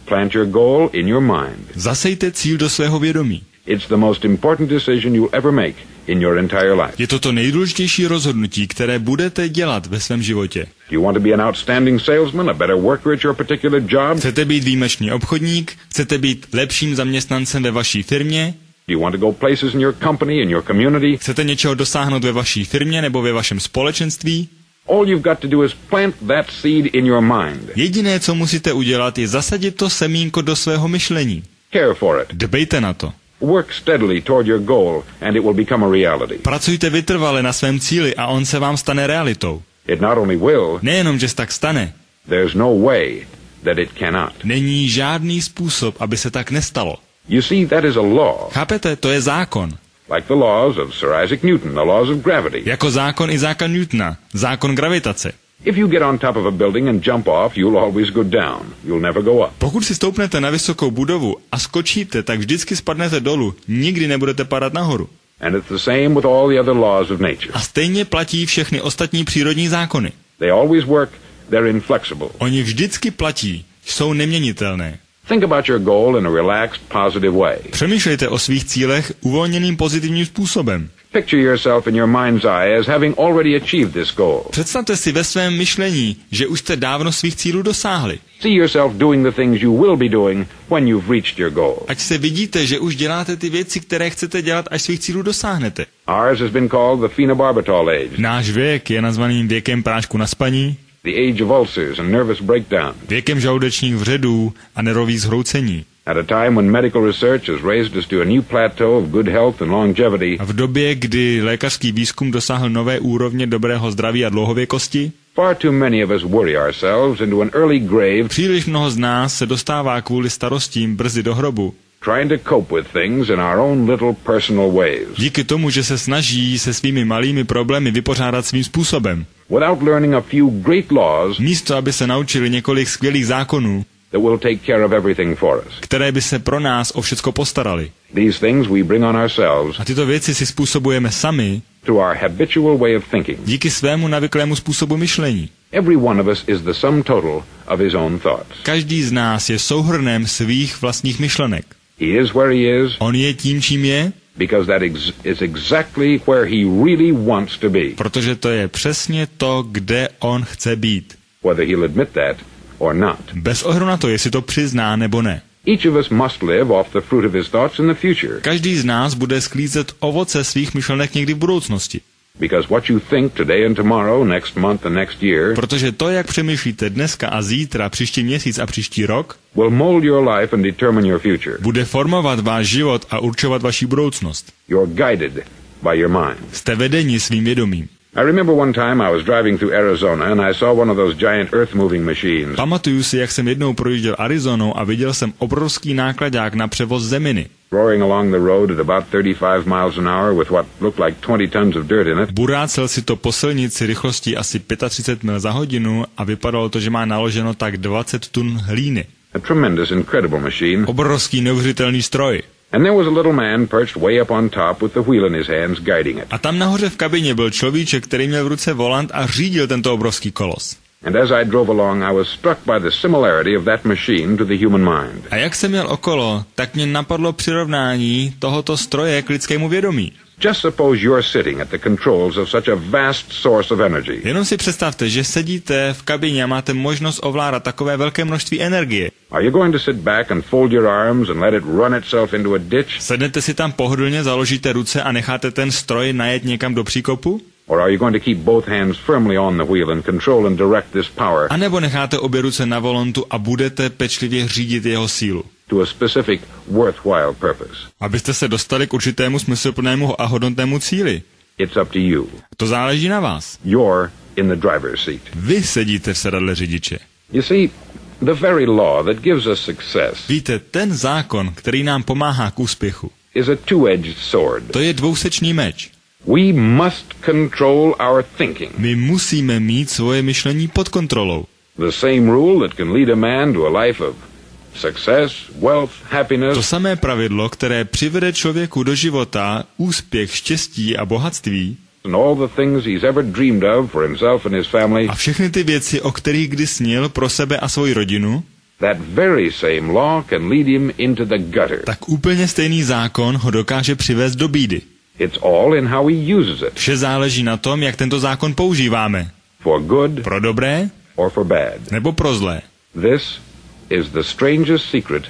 Plant your goal in your mind. Zasejte cíl do svého vědomí. It's the most important decision you'll ever make in your entire life. Je to nejdůležitější rozhodnutí, které budete dělat ve svém životě. Do you want to be an outstanding salesman, a better worker at your particular job? Chcete být výjimečný obchodník? Chcete být lepším zaměstnancem ve vaší firmě? Do you want to go places in your company, in your community? Chcete něčeho dosáhnout ve vaší firmě nebo ve vašem společenství? All you've got to do is plant that seed in your mind. Jediné, co musíte udělat, je zasadit to semínko do svého myšlení. Care for it. Dbejte na to. Work steadily toward your goal, and it will become a reality. Pracujte vytrvale na svém cíli a on se vám stane realitou. It not only will, Nejenom, že se tak stane, there's no way that it cannot. není žádný způsob, aby se tak nestalo. You see, that is a law, Chápete? To je zákon. like the laws of Sir Isaac Newton, the laws of gravity. Jako zákon i zákon Newtona. Zákon gravitace. If you get on top of a building and jump off, you'll always go down. You'll never go up. Pokud si stoupnete na vysokou budovu a skočíte, tak vždycky spadnete dolů. Nikdy nebudete padat nahoru. And it's the same with all the other laws of nature. A stejně platí všechny ostatní přírodní zákony. They always work, they're inflexible. Oni vždycky platí, jsou neměnitelné. Think about your goal in a relaxed, positive way. Přemýšlejte o svých cílech uvolněným pozitivním způsobem. Picture yourself in your mind's eye as having already achieved this goal. Představte si ve svém myšlení, že už jste dávno svých cílů dosáhli. See yourself doing the things you will be doing when you've reached your goal. Ať se vidíte, že už děláte ty věci, které chcete dělat, až svých cílů dosáhnete. Ours has been called the phenobarbital age, Náš věk je nazvaným věkem prášku na spaní, the age of ulcers and nervous breakdown, věkem žaludečních vředů a nervových zhroucení. at a time when medical research has raised us to a new plateau of good health and longevity. A v době, kdy lékařský výzkum dosáhl nové úrovně dobrého zdraví a dlouhověkosti, Far too many of us worry ourselves into an early grave, příliš mnoho z nás se dostává kvůli starostím brzy do hrobu. trying to cope with things in our own little personal ways, Díky tomu, že se snaží se svými malými problémy vypořádat svým způsobem. without learning a few great laws Místo, aby se naučili několik skvělých zákonů, that will take care of everything for us. které by se pro nás o všecko postarali. These things we bring on ourselves A tyto věci si způsobujeme sami through our habitual way of thinking. díky svému navyklému způsobu myšlení. Every one of us is the sum total of his own thoughts. Každý z nás je souhrnem svých vlastních myšlenek. He is where he is On je tím, čím je, because that is exactly where he really wants to be, protože to je přesně to, kde on chce být. whether he'll admit that or not. Bez ohledu na to, jestli to přizná nebo ne. Each of us must live off the fruit of his thoughts in the future. Každý z nás bude sklízet ovoce svých myšlenek někdy v budoucnosti. Because what you think today and tomorrow, next month and next year, Protože to, jak přemýšlíte dneska a zítra, příští měsíc a příští rok, will mold your life and determine your future. bude formovat váš život a určovat vaši budoucnost. You're guided by your mind. Jste vedeni svým vědomím. I remember one time I was driving through Arizona and I saw one of those giant earth-moving machines. Pamatuju si, jak jsem jednou projížděl Arizonou a viděl jsem obrovský nákladák na převoz zeminy. Roaring along the road at about 35 miles an hour with what looked like 20 tons of dirt in it. Burácel si to po silnici rychlostí asi 35 mil za hodinu a vypadalo to, že má naloženo tak 20 tun hlíny. A tremendous, incredible machine. Obrovský neuvěřitelný stroj. And there was a little man perched way up on top with the wheel in his hands guiding it. A tam nahoře v kabině byl človíček, který měl v ruce volant a řídil tento obrovský kolos. And as I drove along, I was struck by the similarity of that machine to the human mind. A jak jsem měl okolo, tak mě napadlo přirovnání tohoto stroje k lidskému vědomí. Just suppose you're sitting at the controls of such a vast source of energy. Jenom si představte, že sedíte v kabině a máte možnost ovládat takové velké množství energie. Are you going to sit back and fold your arms and let it run itself into a ditch? Sednete si tam pohodlně, založíte ruce a necháte ten stroj najet někam do příkopu? Or are you going to keep both hands firmly on the wheel and control and direct this power A nebo necháte obě ruce na volantu a budete pečlivě řídit jeho sílu, to a specific worthwhile purpose? abyste se dostali k určitému smysluplnému a hodnotnému cíli? It's up to you. To záleží na vás. You're in the driver's seat. Vy sedíte v sedadle řidiče. You see, the very law that gives us success Víte, ten zákon, který nám pomáhá k úspěchu, is a two-edged sword. to je dvousečný meč. We must control our thinking. My musíme mít svoje myšlení pod kontrolou. The same rule that can lead a man to a life of success, wealth, To happiness, samé pravidlo, které přivede člověku do života úspěch, štěstí a bohatství and all the things he's ever dreamed of for himself and his family, a všechny ty věci, o kterých kdy snil pro sebe a svoji rodinu, that very same law can lead him into the gutter. tak úplně stejný zákon ho dokáže přivést do bídy. It's all in how he uses it, Vše záleží na tom, jak tento zákon používáme. for good Pro dobré or for bad. nebo pro zlé. This is the strangest secret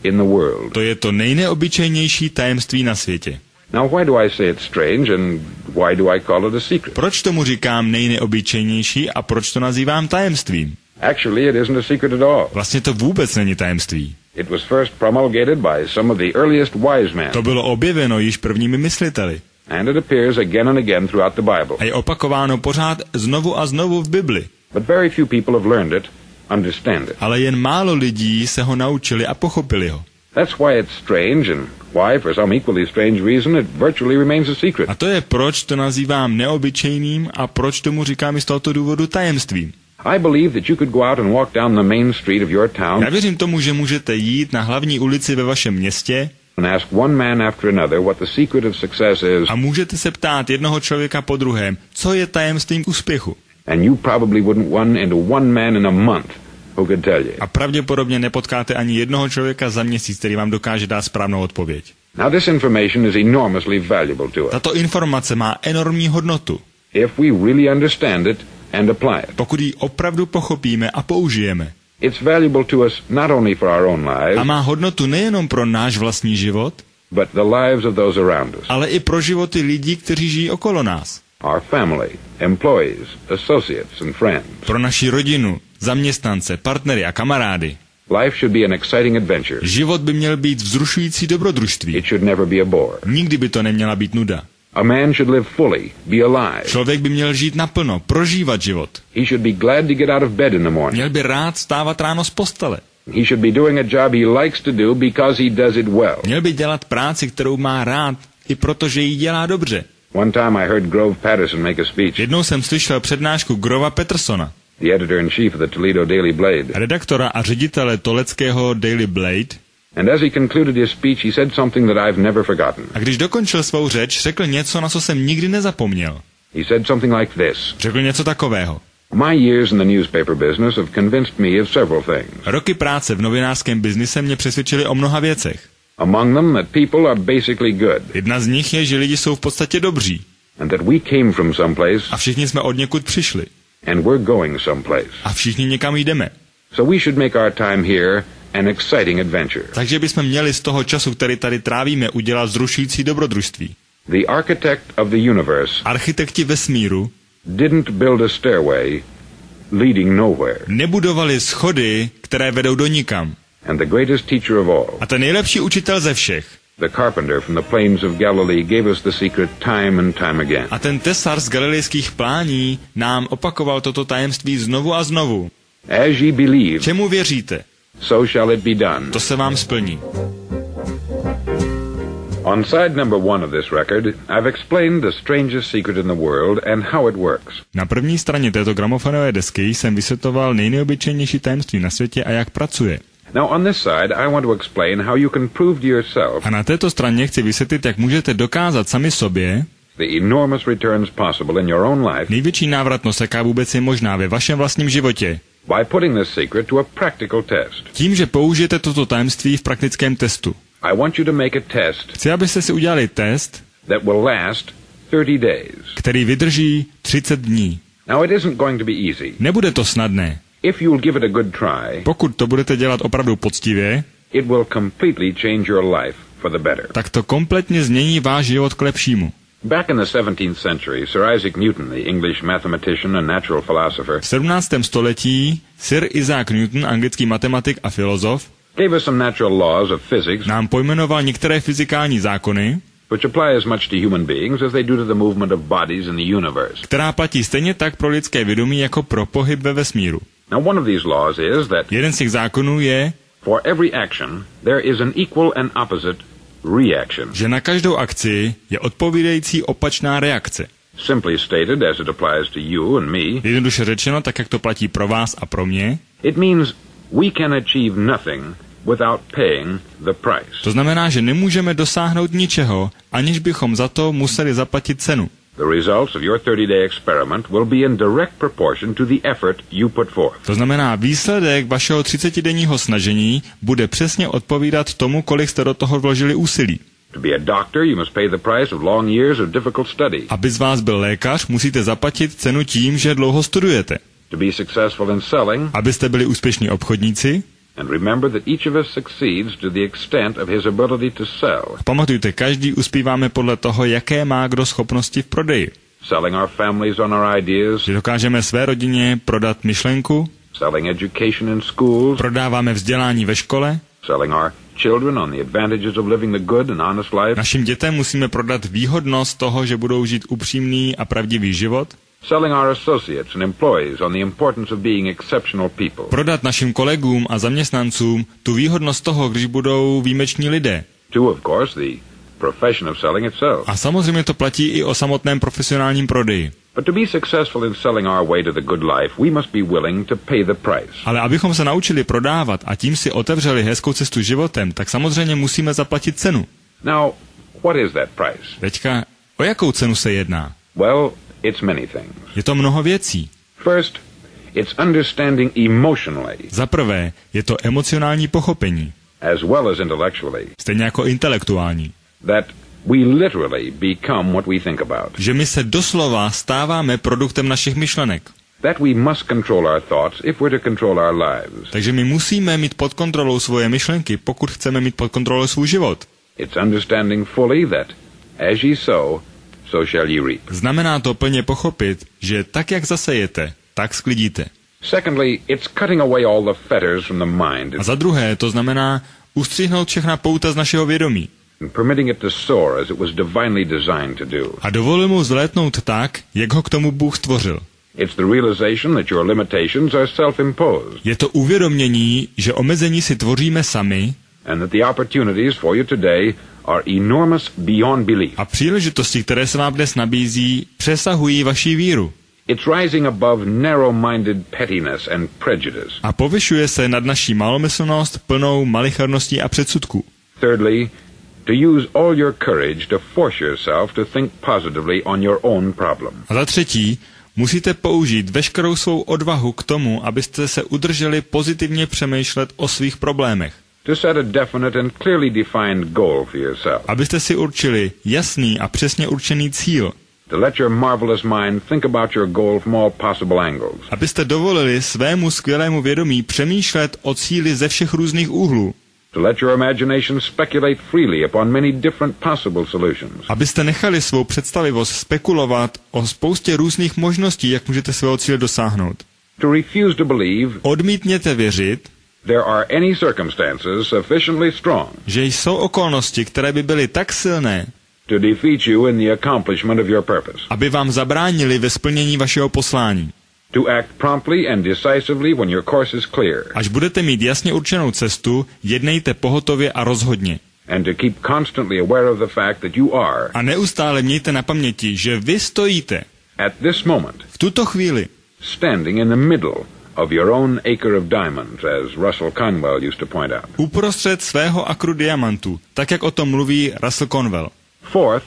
in the world. To je to nejneobyčejnější tajemství na světě. Now, why do I say it's strange and why do I call it a secret? Proč tomu říkám nejneobyčejnější a proč to nazývám tajemstvím? Actually, it isn't a secret at all. Vlastně to vůbec není tajemství. It was first promulgated by some of the earliest wise men, To bylo objeveno již prvními mysliteli and it appears again and again throughout the Bible. a je opakováno pořád znovu a znovu v Bibli. But very few people have learned it, understand it. Ale jen málo lidí se ho naučili a pochopili ho. That's why it's strange and why, for some equally strange reason, it virtually remains a secret. A to je proč to nazývám neobyčejným a proč tomu říkám i z tohoto důvodu tajemstvím. I believe that you could go out and walk down the main street of your town Já věřím tomu, že můžete jít na hlavní ulici ve vašem městě and ask one man after another what the secret of success is, a můžete se ptát jednoho člověka po druhém, co je tajemstvím úspěchu. and you probably wouldn't run into one man in a month who could tell you. A pravděpodobně nepotkáte ani jednoho člověka za měsíc, který vám dokáže dát správnou odpověď. Now, this information is enormously valuable to us Tato informace má enormní hodnotu, if we really understand it and apply it. pokud ji opravdu pochopíme a použijeme. It's valuable to us not only for our own A lives, má hodnotu nejenom pro náš vlastní život, but the lives of those around us, ale i pro životy lidí, kteří žijí okolo nás. our family, employees, associates, and friends. Pro naši rodinu, zaměstnance, partnery a kamarády. Life should be an exciting adventure. Život by měl být vzrušující dobrodružství. It should never be a bore. Nikdy by to neměla být nuda. A man should live fully, be alive. Člověk by měl žít naplno, prožívat život. He should be glad to get out of bed in the morning. Měl by rád stávat ráno z postele. He should be doing a job he likes to do because he does it well. Měl by dělat práci, kterou má rád, i protože ji dělá dobře. One time I heard Grove Patterson make a speech, Jednou jsem slyšel přednášku Grova Petersona, the editor-in-chief of the Toledo Daily Blade. redaktora a ředitele toleckého Daily Blade, And as he concluded his speech, he said something that I've never forgotten. a když dokončil svou řeč, řekl něco, na co jsem nikdy nezapomněl. He said something like this: Řekl něco takového. My years in the newspaper business have convinced me of several things. Roky práce v novinářském biznise mě přesvědčily o mnoha věcech. Among them that people are basically good, Jedna z nich je, že lidi jsou v podstatě dobří and that we came from someplace a všichni jsme od někud přišli and we're going someplace. a všichni někam jdeme. So we should make our time here an exciting adventure. Takže bychom měli z toho času, který tady trávíme, udělat vzrušující dobrodružství. The architect of the universe Architekti vesmíru didn't build a stairway leading nowhere. nebudovali schody, které vedou do nikam. And the greatest teacher of all, A ten nejlepší učitel ze všech, the carpenter from the plains of Galilee, gave us the secret time and time again. a ten tesař z galilejských plání nám opakoval toto tajemství znovu a znovu. As ye believe, Čemu věříte, so shall it be done. to se vám splní. On side number 1 of this record, I've explained the strangest secret in the world and how it works. Na první straně této gramofonové desky jsem vysvětloval nejneobyčejnější tajemství na světě a jak pracuje. Now on this side, I want to explain how you can prove to yourself A na této straně chci vysvětlit, jak můžete dokázat sami sobě the enormous returns possible in your own life největší návratnost, jaká vůbec je možná ve vašem vlastním životě. by putting this secret to a practical test. Tím, že použijete toto tajemství v praktickém testu. I want you to make a test Chci, abyste si udělali test, that will last 30 days. který vydrží 30 dní. Now it isn't going to be easy. Nebude to snadné. If you'll give it a good try, Pokud to budete dělat opravdu poctivě, it will completely change your life for the better. tak to kompletně změní váš život k lepšímu. Back in the 17th century, Sir Isaac Newton, the English mathematician and natural philosopher, V 17. století Sir Isaac Newton, anglický matematik a filozof, gave us some natural laws of physics nám pojmenoval některé fyzikální zákony, which apply as much to human beings as they do to the movement of bodies in the universe. která platí stejně tak pro lidské vědomí jako pro pohyb ve vesmíru. Now one of these laws is that Jeden z těch zákonů je, for every action, there is an equal and opposite reaction. že na každou akci je odpovídající opačná reakce. Simply stated, as it applies to you and me, Jednoduše řečeno, tak jak to platí pro vás a pro mě, it means we can achieve nothing without paying the price. to znamená, že nemůžeme dosáhnout ničeho, aniž bychom za to museli zaplatit cenu. The results of your 30-day experiment will be in direct proportion to the effort you put forth. To znamená, výsledek vašeho 30denního snažení bude přesně odpovídat tomu, kolik jste do toho vložili úsilí. To be a doctor, you must pay the price of long years of difficult study. Aby z vás byl lékař, musíte zaplatit cenu tím, že dlouho studujete. To be successful in selling, Abyste byli úspěšní obchodníci, and remember that each of us succeeds to the extent of his ability to sell. pamatujte, každý uspíváme podle toho, jaké má kdo schopnosti v prodeji. Selling our families on our ideas, Že dokážeme své rodině prodat myšlenku, selling education in schools, prodáváme vzdělání ve škole, selling our children on the advantages of living the good and honest life, našim dětem musíme prodat výhodnost toho, že budou žít upřímný a pravdivý život, selling our associates and employees on the importance of being exceptional people. prodat našim kolegům a zaměstnancům tu výhodnost toho, když budou výjimeční lidé. To, of course, the profession of selling itself. A samozřejmě to platí i o samotném profesionálním prodeji. But to be successful in selling our way to the good life, we must be willing to pay the price. Ale abychom se naučili prodávat a tím si otevřeli hezkou cestu životem, tak samozřejmě musíme zaplatit cenu. Now, what is that price? Teďka, o jakou cenu se jedná? Well, it's many things. Je to mnoho věcí. First, it's understanding emotionally, Za prvé, je to emocionální pochopení, as well as intellectually, stejně jako intelektuální. that we literally become what we think about. Že my se doslova stáváme produktem našich myšlenek. That we must control our thoughts if we're to control our lives. Takže my musíme mít pod kontrolou svoje myšlenky, pokud chceme mít pod kontrolou svůj život. It's understanding fully that as ye sow, so shall ye reap. Znamená to plně pochopit, že tak, jak zasejete, tak sklidíte. Secondly, it's cutting away all the fetters from the mind A za druhé, to znamená ustřihnout všechna pouta z našeho vědomí and permitting it to soar as it was divinely designed to do. a dovolil mu vzlétnout tak, jak ho k tomu Bůh stvořil. It's the realization that your limitations are self-imposed Je to uvědomění, že omezení si tvoříme sami and that the opportunities for you today are enormous beyond belief. a příležitosti, které se vám dnes nabízí, přesahují vaši víru It's rising above narrow-minded pettiness and prejudice. a povyšuje se nad naší malomyslnost plnou malichernosti a předsudků. Thirdly, to use all your courage to force yourself to think positively on your own problem. A za třetí, musíte použít veškerou svou odvahu k tomu, abyste se udrželi pozitivně přemýšlet o svých problémech. To set a definite and clearly defined goal for yourself. Abyste si určili jasný a přesně určený cíl. To let your marvelous mind think about your goal from all possible angles. Abyste dovolili svému skvělému vědomí přemýšlet o cíli ze všech různých úhlů. To let your imagination speculate freely upon many different possible solutions. Abyste nechali svou představivost spekulovat o spoustě různých možností, jak můžete svého cíle dosáhnout. To refuse to believe Odmítněte věřit, there are any circumstances sufficiently strong že jsou okolnosti, které by byly tak silné, to defeat you in the accomplishment of your purpose. aby vám zabránili ve splnění vašeho poslání. To act promptly and decisively when your course is clear. Až budete mít jasně určenou cestu, jednejte pohotově a rozhodně. And to keep constantly aware of the fact that you are, A neustále mějte na paměti, že vy stojíte at this moment, v tuto chvíli standing in the middle of your own acre of diamonds, as Russell Conwell used to point out. uprostřed svého akru diamantů, tak jak o tom mluví Russell Conwell. Fourth,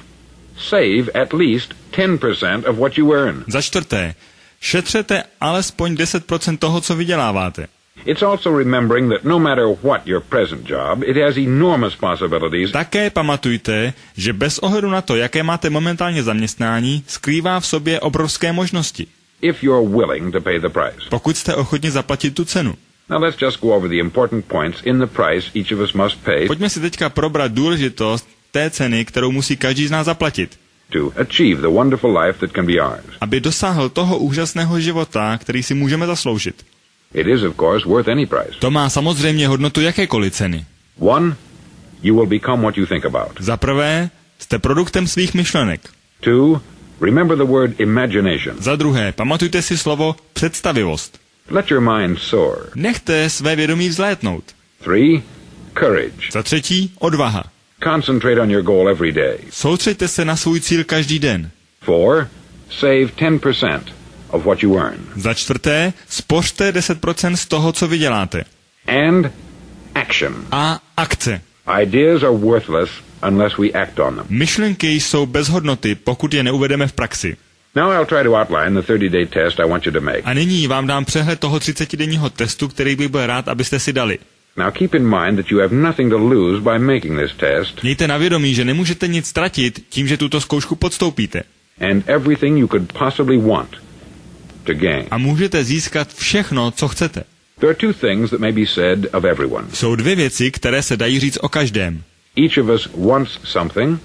save at least 10% of what you earn. Za čtvrté, šetřete alespoň 10% toho, co vyděláváte. It's also remembering that no matter what your present job, it has enormous possibilities. Také pamatujte, že bez ohledu na to, jaké máte momentálně zaměstnání, skrývá v sobě obrovské možnosti, If you're willing to pay the price. pokud jste ochotni zaplatit tu cenu. Now let's just go over the important points in the price each of us must pay Pojďme si teďka probrat důležitost té ceny, kterou musí každý z nás zaplatit, to achieve the wonderful life that can be ours. aby dosáhl toho úžasného života, který si můžeme zasloužit. It is, of course, worth any price. To má samozřejmě hodnotu jakékoliv ceny. One, you will become what you think about. Za prvé, jste produktem svých myšlenek. Two, remember the word imagination. Za druhé, pamatujte si slovo představivost. Let your mind soar. Nechte své vědomí vzlétnout. Three, courage. Za třetí, odvaha. Concentrate on your goal every day. Soustřeďte se na svůj cíl každý den. Four, save 10% of what you earn. Za čtvrté, spořte 10% z toho, co vyděláte. And action. A akce. Ideas are worthless unless we act on them. Myšlenky jsou bez hodnoty, pokud je neuvedeme v praxi. Now I'll try to outline the 30-day test I want you to make. A nyní vám dám přehled toho 30denního testu, který bych byl rád, abyste si dali. Now keep in mind that you have nothing to lose by making this test, Mějte na vědomí, že nemůžete nic ztratit tím, že tuto zkoušku podstoupíte. and everything you could possibly want to gain. A můžete získat všechno, co chcete. There are two things that may be said of everyone. Jsou dvě věci, které se dají říct o každém. Each of us wants something,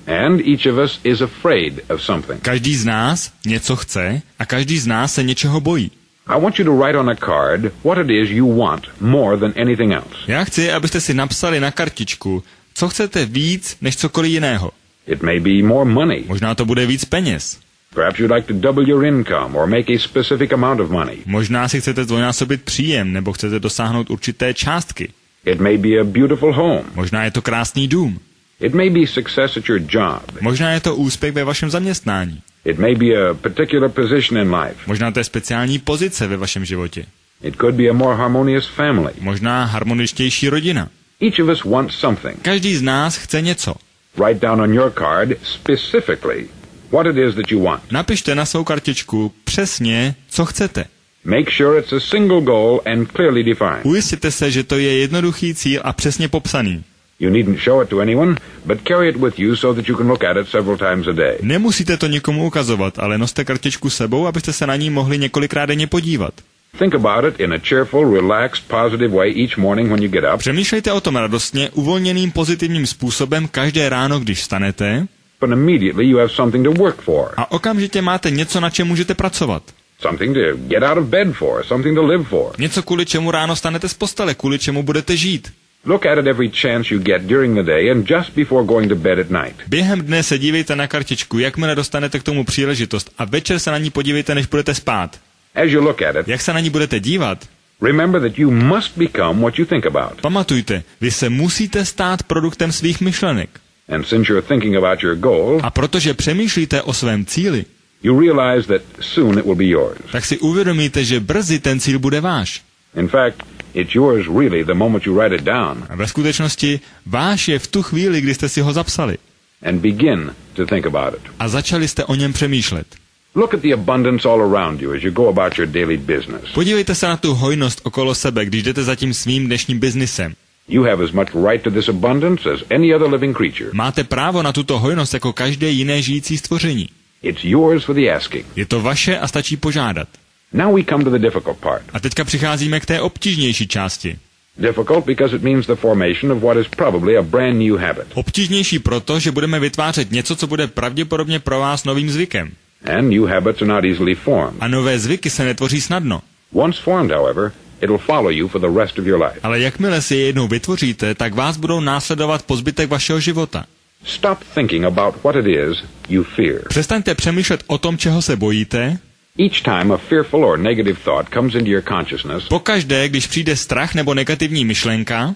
and each of us is afraid of something. Každý z nás něco chce a každý z nás se něčeho bojí. I want you to write on a card what it is you want more than anything else. Já chci, abyste si napsali na kartičku, co chcete víc než cokoliv jiného. It may be more money. Možná to bude víc peněz. Perhaps you'd like to double your income or make a specific amount of money. Možná si chcete zdvojnásobit příjem nebo chcete dosáhnout určité částky. It may be a beautiful home. Možná je to krásný dům. It may be success at your job. Možná je to úspěch ve vašem zaměstnání. It may be a particular position in life. Možná to je speciální pozice ve vašem životě. It could be a more harmonious family. Možná harmoničtější rodina. Each of us wants something. Každý z nás chce něco. Write down on your card specifically what it is that you want. Napište na svou kartičku přesně, co chcete. Make sure it's a single goal and clearly defined. Ujistěte se, že to je jednoduchý cíl a přesně popsaný. You needn't show it to anyone, but carry it with you so that you can look at it several times a day. Nemusíte to nikomu ukazovat, ale noste kartičku sebou, abyste se na ní mohli několikrát denně podívat. Think about it in a cheerful, relaxed, positive way each morning when you get up. Přemýšlejte o tom radostně, uvolněným pozitivním způsobem každé ráno, když vstanete, But immediately you have something to work for, a okamžitě máte něco, na čem můžete pracovat. something to get out of bed for, something to live for. Něco, kvůli čemu ráno stanete z postele, kvůli čemu budete žít. Look at it every chance you get during the day and just before going to bed at night. Během dne se dívejte na kartičku, jakmile dostanete k tomu příležitost, a večer se na ní podívejte, než budete spát. As you look at it, Jak se na ní budete dívat? remember that you must become what you think about. Pamatujte, vy se musíte stát produktem svých myšlenek. And since you're thinking about your goal, A protože přemýšlíte o svém cíli, you realize that soon it will be yours. tak si uvědomíte, že brzy ten cíl bude váš. In fact, it's yours really the moment you write it down A ve skutečnosti váš je v tu chvíli, kdy jste si ho zapsali. and begin to think about it. A začali jste o něm přemýšlet. Look at the abundance all around you as you go about your daily business. Podívejte se na tu hojnost okolo sebe, když jdete za tím svým dnešním biznisem. You have as much right to this abundance as any other living creature. Máte právo na tuto hojnost jako každé jiné žijící stvoření. It's yours for the asking. Je to vaše a stačí požádat. Now we come to the difficult part. A teďka přicházíme k té obtížnější části. Difficult because it means the formation of what is probably a brand new habit. Obtížnější proto, že budeme vytvářet něco, co bude pravděpodobně pro vás novým zvykem. And new habits are not easily formed. A nové zvyky se netvoří snadno. Once formed, however, it'll follow you for the rest of your life. Ale jakmile si je jednou vytvoříte, tak vás budou následovat po zbytek vašeho života. Stop thinking about what it is you fear. Přestaňte přemýšlet o tom, čeho se bojíte. Each time a fearful or negative thought comes into your consciousness, Pokaždé, když přijde strach nebo negativní myšlenka,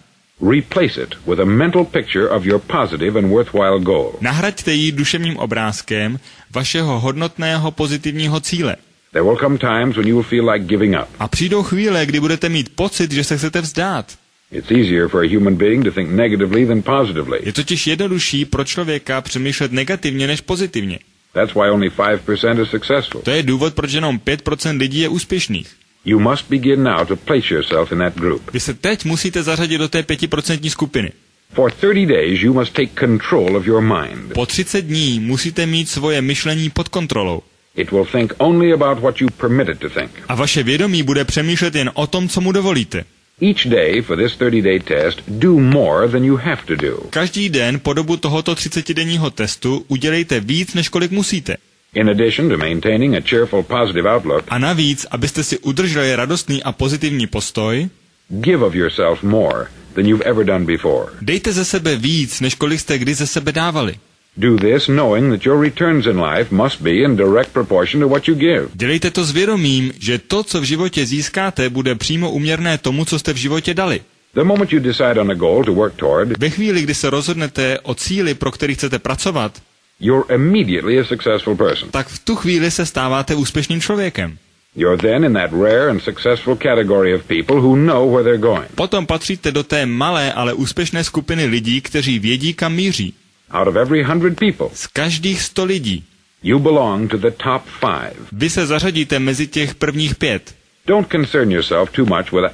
replace it with a mental picture of your positive and worthwhile goal. nahraďte ji duševním obrázkem vašeho hodnotného pozitivního cíle. There will come times when you will feel like giving up. A přijdou chvíle, kdy budete mít pocit, že se chcete vzdát. It's easier for a human being to think negatively than positively. Je totiž jednodušší pro člověka přemýšlet negativně než pozitivně. That's why only 5% is successful. To je důvod, proč jenom 5% lidí je úspěšných. You must begin now to place yourself in that group. Vy se teď musíte zařadit do té 5% skupiny. For 30 days you must take control of your mind. Po 30 dní musíte mít svoje myšlení pod kontrolou. It will think only about what you permit it to think. A vaše vědomí bude přemýšlet jen o tom, co mu dovolíte. Each day for this 30-day test, do more than you have to do. Každý den po dobu tohoto 30denního testu udělejte víc, než kolik musíte. In addition to maintaining a cheerful, positive outlook, A navíc, abyste si udrželi radostný a pozitivní postoj, give of yourself more than you've ever done before. dejte ze sebe víc, než kolik jste kdy ze sebe dávali. Do this knowing that your returns in life must be in direct proportion to what you give. Dělejte to s vědomím, že to, co v životě získáte, bude přímo úměrné tomu, co jste v životě dali. The moment you decide on a goal to work toward, Ve chvíli, kdy se rozhodnete o cíli, pro který chcete pracovat, you're immediately a successful person. tak v tu chvíli se stáváte úspěšným člověkem. You're then in that rare and successful category of people who know where they're going. Potom patříte do té malé, ale úspěšné skupiny lidí, kteří vědí, kam míří. Out of every 100 people, Z každých 100 lidí. you belong to the top 5. Vy se zařadíte mezi těch prvních 5. Don't concern yourself too much with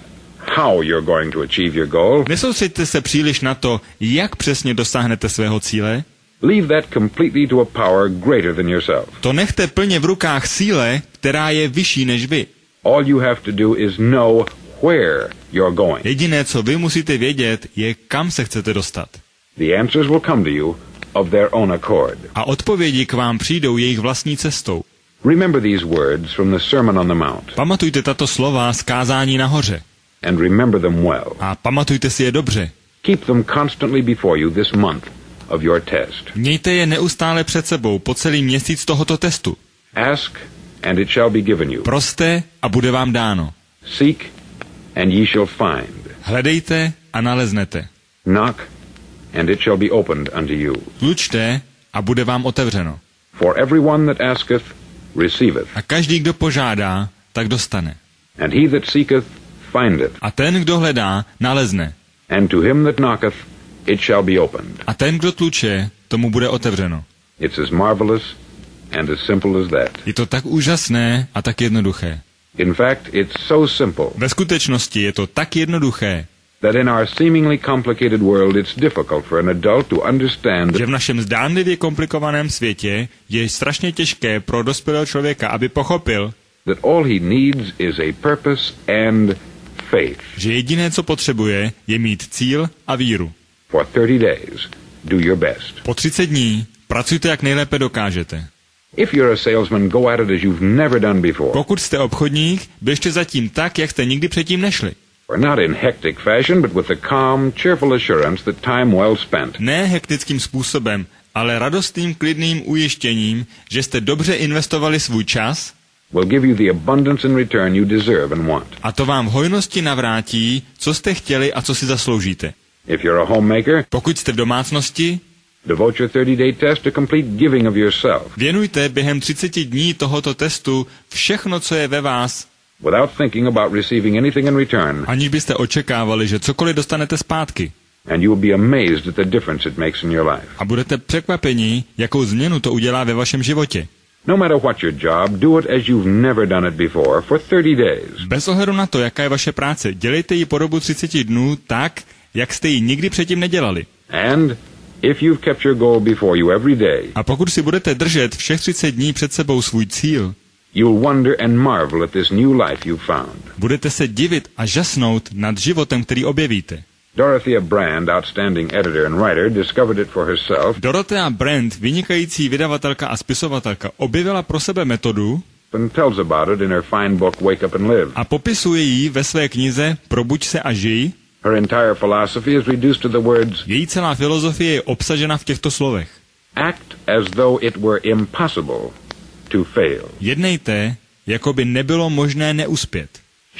how you're going to achieve your goal. Nesoustřeďte se příliš na to, jak přesně dosáhnete svého cíle. Leave that completely to a power greater than yourself. To nechte plně v rukách síle, která je vyšší než vy. All you have to do is know where you're going. Jediné, co vy musíte vědět, je, kam se chcete dostat. The answers will come to you of their own accord. A odpovědi k vám přijdou jejich vlastní cestou. Remember these words from the Sermon on the Mount, Pamatujte tato slova z kázání nahoře. and remember them well. A pamatujte si je dobře. Keep them constantly before you this month of your test. Mějte je neustále před sebou po celý měsíc tohoto testu. Ask, and it shall be given you. Proste a bude vám dáno. Seek, and ye shall find. Hledejte a naleznete. Knock, and it shall be opened unto you. Tlučte a bude vám otevřeno. For everyone that asketh, receiveth, A každý, kdo požádá, tak dostane. and he that seeketh, findeth, A ten, kdo hledá, nalezne. and to him that knocketh, it shall be opened. A ten, kdo tluče, tomu bude otevřeno. It's as marvelous and as simple as that. Je to tak úžasné a tak jednoduché. In fact, it's so simple Ve skutečnosti je to tak jednoduché, that in our seemingly complicated world it's difficult for an adult to understand že v našem zdánlivě komplikovaném světě je strašně těžké pro dospělého člověka, aby pochopil, that all he needs is a purpose and faith. že jediné, co potřebuje, je mít cíl a víru. For 30 days, do your best. Po 30 dní pracujte, jak nejlépe dokážete. If you're a salesman, go at it as you've never done before. Pokud jste obchodník, běžte zatím tak, jak jste nikdy předtím nešli. Or not in hectic fashion, but with the calm, cheerful assurance that time well spent. Ne hektickým způsobem, ale radostným, klidným ujištěním, že jste dobře investovali svůj čas will give you the abundance in return you deserve and want. a to vám v hojnosti navrátí, co jste chtěli a co si zasloužíte. If you're a homemaker, Pokud jste v domácnosti, devote your 30-day test to complete giving of yourself, věnujte během 30 dní tohoto testu všechno, co je ve vás, without thinking about receiving anything in return, aniž byste očekávali, že cokoliv dostanete zpátky. and you will be amazed at the difference it makes in your life. A budete překvapeni, jakou změnu to udělá ve vašem životě. No matter what your job, do it as you've never done it before for 30 days. Bez ohledu na to, jaká je vaše práce, dělejte ji po dobu 30 dnů tak, jak jste ji nikdy předtím nedělali. And if you've kept your goal before you every day, A pokud si budete držet všech 30 dní před sebou svůj cíl, You'll wonder and marvel at this new life you've found. Budete se divit a žasnout nad životem, který objevíte. Dorothea Brand, outstanding editor and writer, discovered it for herself Dorothea Brand, vynikající vydavatelka a spisovatelka, objevila pro sebe metodu and tells about it in her fine book Wake Up and Live. a popisuje ji ve své knize Probuď se a žij. Her entire philosophy is reduced to the words, Její celá filozofie je obsažena v těchto slovech. act as though it were impossible to fail. Jednejte, jako by nebylo možné neuspět.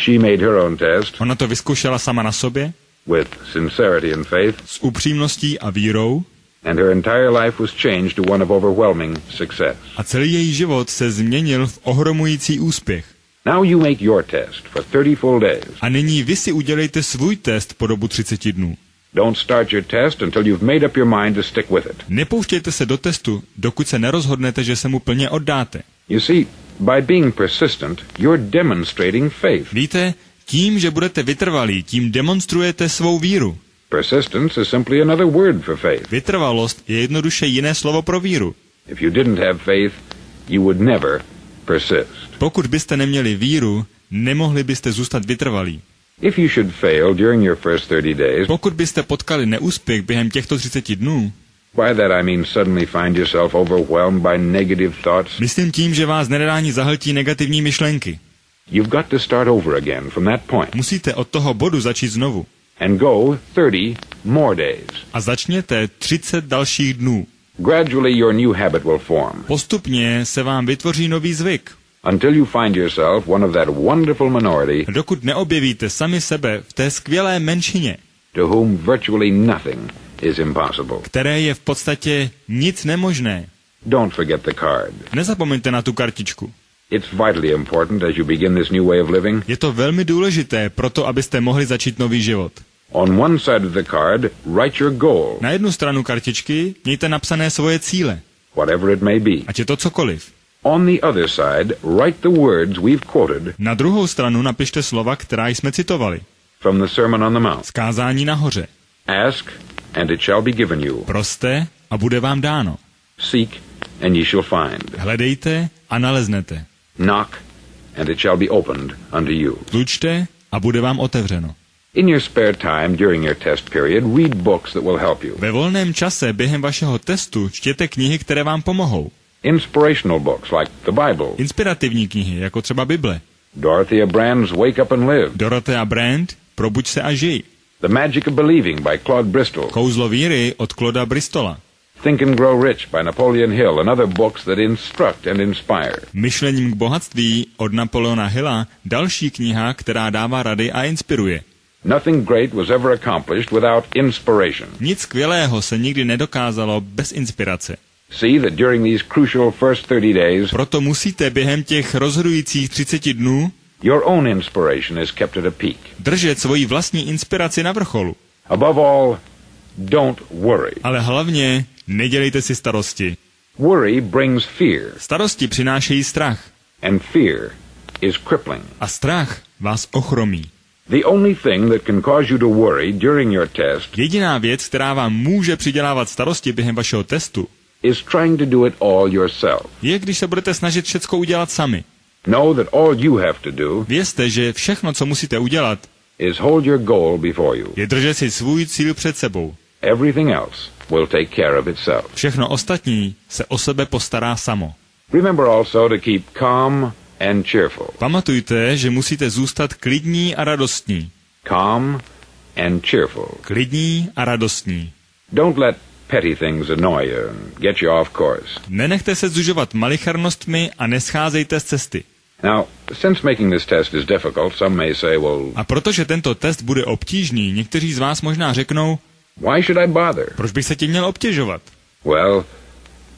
She made her own test Ona to vyzkoušela sama na sobě, with sincerity and faith, s upřímností a vírou, and her entire life was changed to one of overwhelming success. a celý její život se změnil v ohromující úspěch. Now you make your test for 30 full days. A nyní vy si udělejte svůj test po dobu 30 dnů. Don't start your test until you've made up your mind to stick with it. Nepouštějte se do testu, dokud se nerozhodnete, že se mu plně oddáte. You see, by being persistent, you're demonstrating faith. Víte, tím, že budete vytrvalí, tím demonstrujete svou víru. Persistence is simply another word for faith. Vytrvalost je jednoduše jiné slovo pro víru. If you didn't have faith, you would never persist. Pokud byste neměli víru, nemohli byste zůstat vytrvalí. If you should fail during your first 30 days, Pokud byste potkali neúspěch během těchto 30 dnů, by that I mean suddenly find yourself overwhelmed by negative thoughts, myslím tím, že vás nedání zahltí negativní myšlenky. you've got to start over again from that point Musíte od toho bodu začít znovu. and go 30 more days. A začněte 30 dalších dnů. Gradually your new habit will form Postupně se vám vytvoří nový zvyk. until you find yourself one of that wonderful minority Dokud neobjevíte sami sebe v té skvělé menšině, to whom virtually nothing is impossible. které je v podstatě nic nemožné. Don't forget the card. Nezapomeňte na tu kartičku. It's vitally important as you begin this new way of living. Je to velmi důležité proto, abyste mohli začít nový život. On one side of the card, write your goal, Na jednu stranu kartičky mějte napsané svoje cíle, whatever it may be. ať je to cokoliv. On the other side, write the words we've quoted Na druhou stranu napište slova, která jsme citovali. from the Sermon on the Mount. Zkázání nahoře. Ask, and it shall be given you. Proste a bude vám dáno. Seek, and ye shall find. Hledejte a naleznete. Knock, and it shall be opened unto you. Tlučte a bude vám otevřeno. In your spare time during your test period, read books that will help you. Ve volném čase během vašeho testu čtěte knihy, které vám pomohou. Inspirational books like the Bible. Inspirativní knihy, jako třeba Bible. Dorothea Brand's Wake Up and Live. Dorothea Brand, Probuď se a žij. The Magic of Believing by Claude Bristol. Kouzlo víry od Clauda Bristola. Think and Grow Rich by Napoleon Hill and other books that instruct and inspire. Myšlením k bohatství od Napoleona Hilla, další kniha, která dává rady a inspiruje. Nothing great was ever accomplished without inspiration. Nic skvělého se nikdy nedokázalo bez inspirace. See that during these crucial first 30 days, Proto musíte během těch rozhodujících 30 dnů your own inspiration is kept at a peak. držet svoji vlastní inspiraci na vrcholu. Above all, don't worry. Ale hlavně nedělejte si starosti. Worry brings fear, Starosti přinášejí strach. and fear is crippling. A strach vás ochromí. The only thing that can cause you to worry during your test Jediná věc, která vám může přidělávat starosti během vašeho testu, is trying to do it all yourself. je, když se budete snažit všecko udělat sami. Know that all you have to do Vězte, že všechno, co musíte udělat, is hold your goal before you. je držet si svůj cíl před sebou. Everything else will take care of itself. Všechno ostatní se o sebe postará samo. Remember also to keep calm and cheerful. Pamatujte, že musíte zůstat klidní a radostní. Calm and cheerful. Klidní a radostní. Don't let petty things annoy you and get you off course. Nenechte se zužovat malicharnostmi a nescházejte z cesty. Now, since making this test is difficult, some may say, well, A protože tento test bude obtížný, někteří z vás možná řeknou, why should I bother? proč bych se tím měl obtěžovat? Well,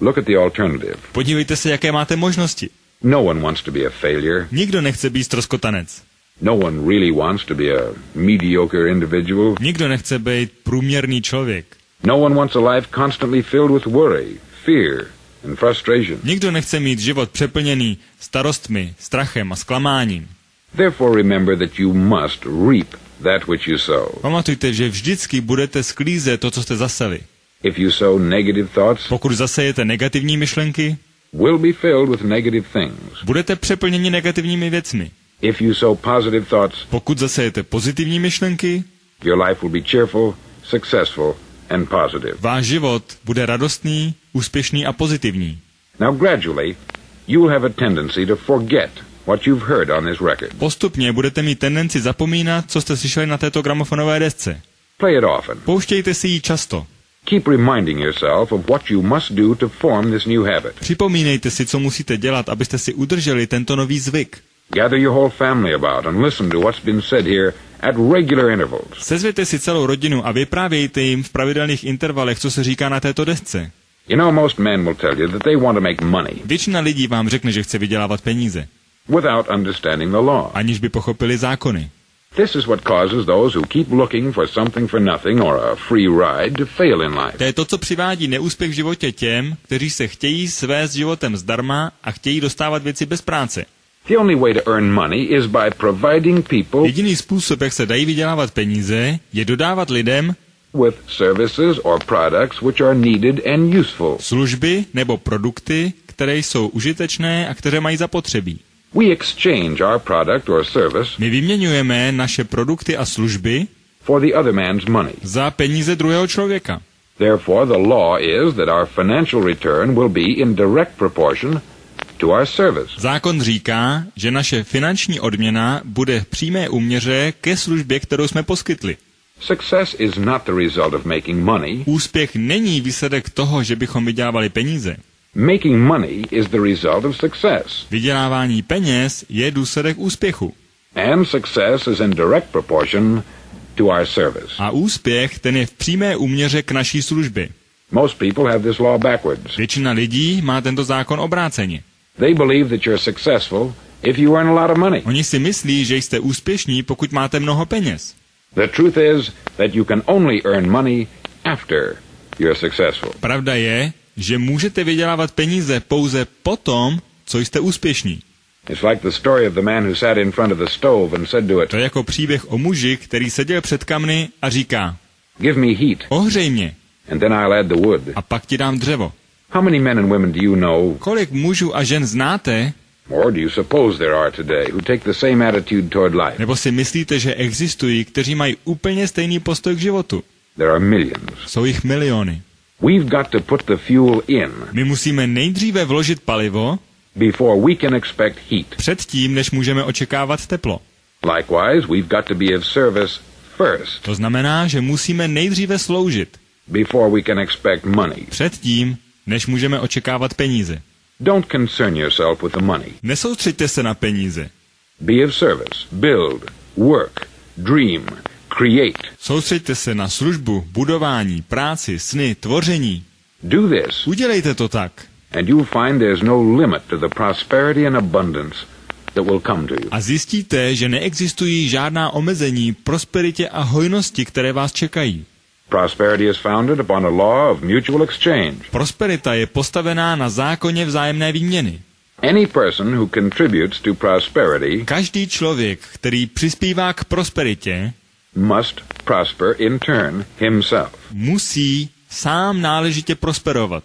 look at the alternative. Podívejte se, jaké máte možnosti. No one wants to be a failure. Nikdo nechce být ztroskotanec. No one really wants to be a mediocre individual. Nikdo nechce být průměrný člověk. No one wants a life constantly filled with worry, fear, and frustration. Nikdo nechce mít život přeplněný starostmi, strachem a zklamáním. Therefore remember that you must reap that which you sow. Pamatujte, že vždycky budete sklízet to, co jste zaseli. If you sow negative thoughts, Pokud zasejete negativní myšlenky, will be filled with negative things. Budete přeplněni negativními věcmi. If you sow positive thoughts, Pokud zasejete pozitivní myšlenky, your life will be cheerful, successful, and positive. váš život bude radostný, úspěšný a pozitivní. Now gradually, you will have a tendency to forget what you've heard on this record. Postupně budete mít tendenci zapomínat, co jste slyšeli na této gramofonové desce. Play it often. Pouštějte si ji často. Keep reminding yourself of what you must do to form this new habit. Připomínejte si, co musíte dělat, abyste si udrželi tento nový zvyk. Gather your whole family about and listen to what's been said here at regular intervals. Sezvěte si celou rodinu a vyprávějte jim v pravidelných intervalech, co se říká na této desce. You know, most men will tell you that they want to make money Většina lidí vám řekne, že chce vydělávat peníze, without understanding the law. aniž by pochopili zákony. This is what causes those who keep looking for something for nothing or a free ride to fail in life. To je to, co přivádí neúspěch v životě těm, kteří se chtějí svést životem zdarma a chtějí dostávat věci bez práce. The only way to earn money is by providing people Jediný způsob, jak se dají vydělávat peníze, je dodávat lidem with services or products which are needed and useful. služby nebo produkty, které jsou užitečné a které mají zapotřebí. We exchange our product or service My vyměňujeme naše produkty a služby for the other man's money. za peníze druhého člověka. Therefore, the law is that our financial return will be in direct proportion to our service. Zákon říká, že naše finanční odměna bude v přímé úměře ke službě, kterou jsme poskytli. Success is not the result of making money. Úspěch není výsledek toho, že bychom vydělávali peníze. Making money is the result of success. Vydělávání peněz je důsledek úspěchu. And success is in direct proportion to our service. A úspěch, ten je v přímé úměře k naší službě. Most people have this law backwards. Většina lidí má tento zákon obráceně. They believe that you're successful if you earn a lot of money. Oni si myslí, že jste úspěšní, pokud máte mnoho peněz. The truth is that you can only earn money after you're successful. Pravda je, že můžete vydělávat peníze pouze potom, co jste úspěšní. It's like the story of the man who sat in front of the stove and said to it, To je jako příběh o muži, který seděl před kamny a říká: "Give me heat, ohřej mě and then I'll add the wood." a pak ti dám dřevo. How many men and women do you know, Kolik mužů a žen znáte, or do you suppose there are today, who take the same attitude toward life? nebo si myslíte, že existují, kteří mají úplně stejný postoj k životu? There are millions. Jsou jich miliony. We've got to put the fuel in My musíme nejdříve vložit palivo before we can expect heat. předtím, než můžeme očekávat teplo. Likewise, we've got to be of service first To znamená, že musíme nejdříve sloužit before we can expect money. předtím, než můžeme očekávat peníze. Don't concern yourself with the money. Nesoustřeďte se na peníze. Be of service. Build, work, dream, create. Soustřeďte se na službu, budování, práci, sny, tvoření. Do this, Udělejte to tak and you'll find there's no limit to the prosperity and abundance that will come to you. a zjistíte, že neexistují žádná omezení prosperitě a hojnosti, které vás čekají. Prosperity is founded upon a law of mutual exchange. Prosperita je postavená na zákoně vzájemné výměny. Any person who contributes to prosperity Každý člověk, který přispívá k prosperitě, must prosper in turn himself. musí sám náležitě prosperovat.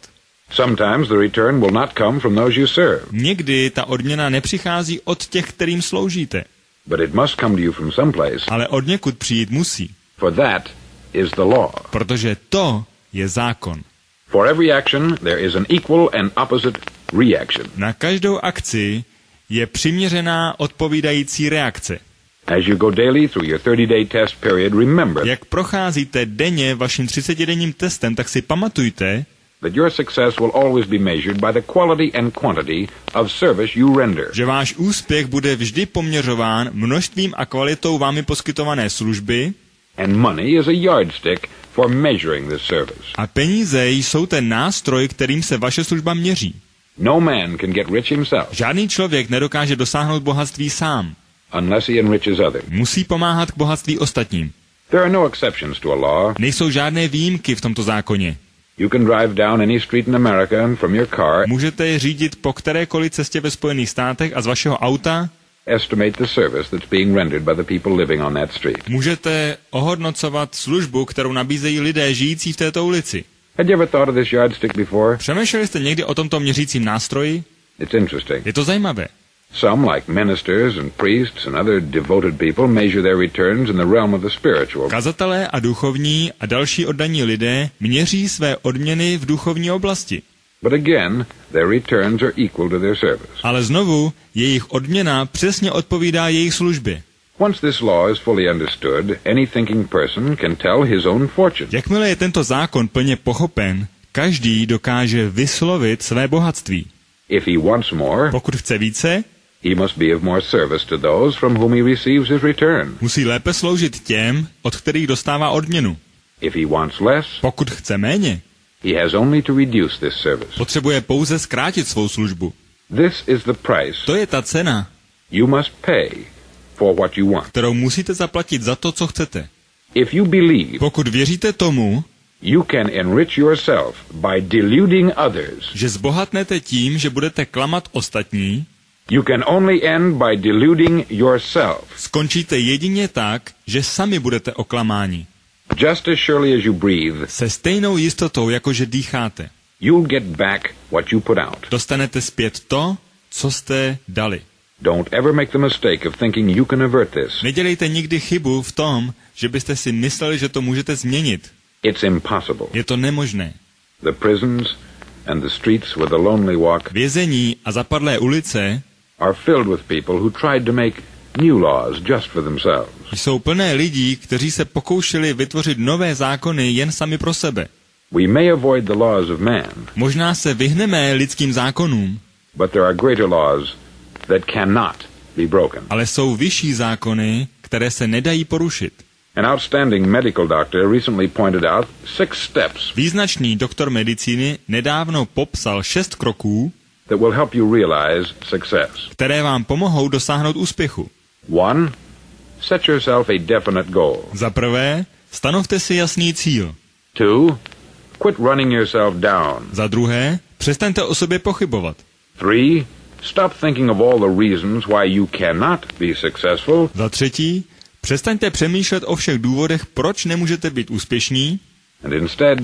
Sometimes the return will not come from those you serve, Někdy ta odměna nepřichází od těch, kterým sloužíte, but it must come to you from someplace. ale od někud přijít musí, For that is the law. protože to je zákon. For every action, there is an equal and opposite reaction. Na každou akci je přiměřená odpovídající reakce. As you go daily through your 30-day test period, remember Jak procházíte denně vaším 30denním testem, tak si pamatujte, that your success will always be measured by the quality and quantity of service you render. že váš úspěch bude vždy poměřován množstvím a kvalitou vámi poskytované služby And money is a yardstick for measuring this service. a peníze jsou ten nástroj, kterým se vaše služba měří. No man can get rich himself Žádný člověk nedokáže dosáhnout bohatství sám. unless he enriches others. Musí pomáhat k bohatství ostatním. There are no exceptions to a law. Nejsou žádné výjimky v tomto zákoně. You can drive down any street in America and from your car Můžete je řídit po kterékoliv cestě ve Spojených státech a z vašeho auta estimate the service that's being rendered by the people living on that street. můžete ohodnocovat službu, kterou nabízejí lidé žijící v této ulici. Had you ever thought of this yardstick before? Přemýšleli jste někdy o tomto měřícím nástroji? It's interesting. Je to zajímavé. Some, like ministers and priests and other devoted people, measure their returns in the realm of the spiritual. Kazatelé a duchovní a další oddaní lidé měří své odměny v duchovní oblasti. But again, their returns are equal to their service. Ale znovu, jejich odměna přesně odpovídá jejich službě. Once this law is fully understood, any thinking person can tell his own fortune. Jakmile je tento zákon plně pochopen, každý dokáže vyslovit své bohatství. If he wants more, Pokud chce více, he must be of more service to those from whom he receives his return. musí lépe sloužit těm, od kterých dostává odměnu. If he wants less, Pokud chce méně, he has only to reduce this service. potřebuje pouze zkrátit svou službu. This is the price To je ta cena, you must pay for what you want. kterou musíte zaplatit za to, co chcete. If you believe Pokud věříte tomu, you can enrich yourself by deluding others, že zbohatnete tím, že budete klamat ostatní, you can only end by deluding yourself. skončíte jedině tak, že sami budete oklamáni. Just as surely as you breathe, Se stejnou jistotou, jako že dýcháte. you'll get back what you put out. Dostanete zpět to, co jste dali. Don't ever make the mistake of thinking you can avert this. Nedělejte nikdy chybu v tom, že byste si mysleli, že to můžete změnit. It's impossible. Je to nemožné. The prisons and the streets where the lonely walk Vězení a zapadlé ulice are filled with people who tried to make new laws just for themselves. jsou plné lidí, kteří se pokoušeli vytvořit nové zákony jen sami pro sebe. We may avoid the laws of man, Možná se vyhneme lidským zákonům, but there are greater laws that cannot be broken. ale jsou vyšší zákony, které se nedají porušit. An outstanding medical doctor recently pointed out 6 steps Význačný doktor medicíny nedávno popsal 6 kroků, that will help you realize success. které vám pomohou dosáhnout úspěchu. 1. Set yourself a definite goal. Za prvé, stanovte si jasný cíl. 2. Quit running yourself down. Za druhé, přestaňte o sobě pochybovat. 3. Stop thinking of all the reasons why you cannot be successful. Za třetí, přestaňte přemýšlet o všech důvodech, proč nemůžete být úspěšní, And instead,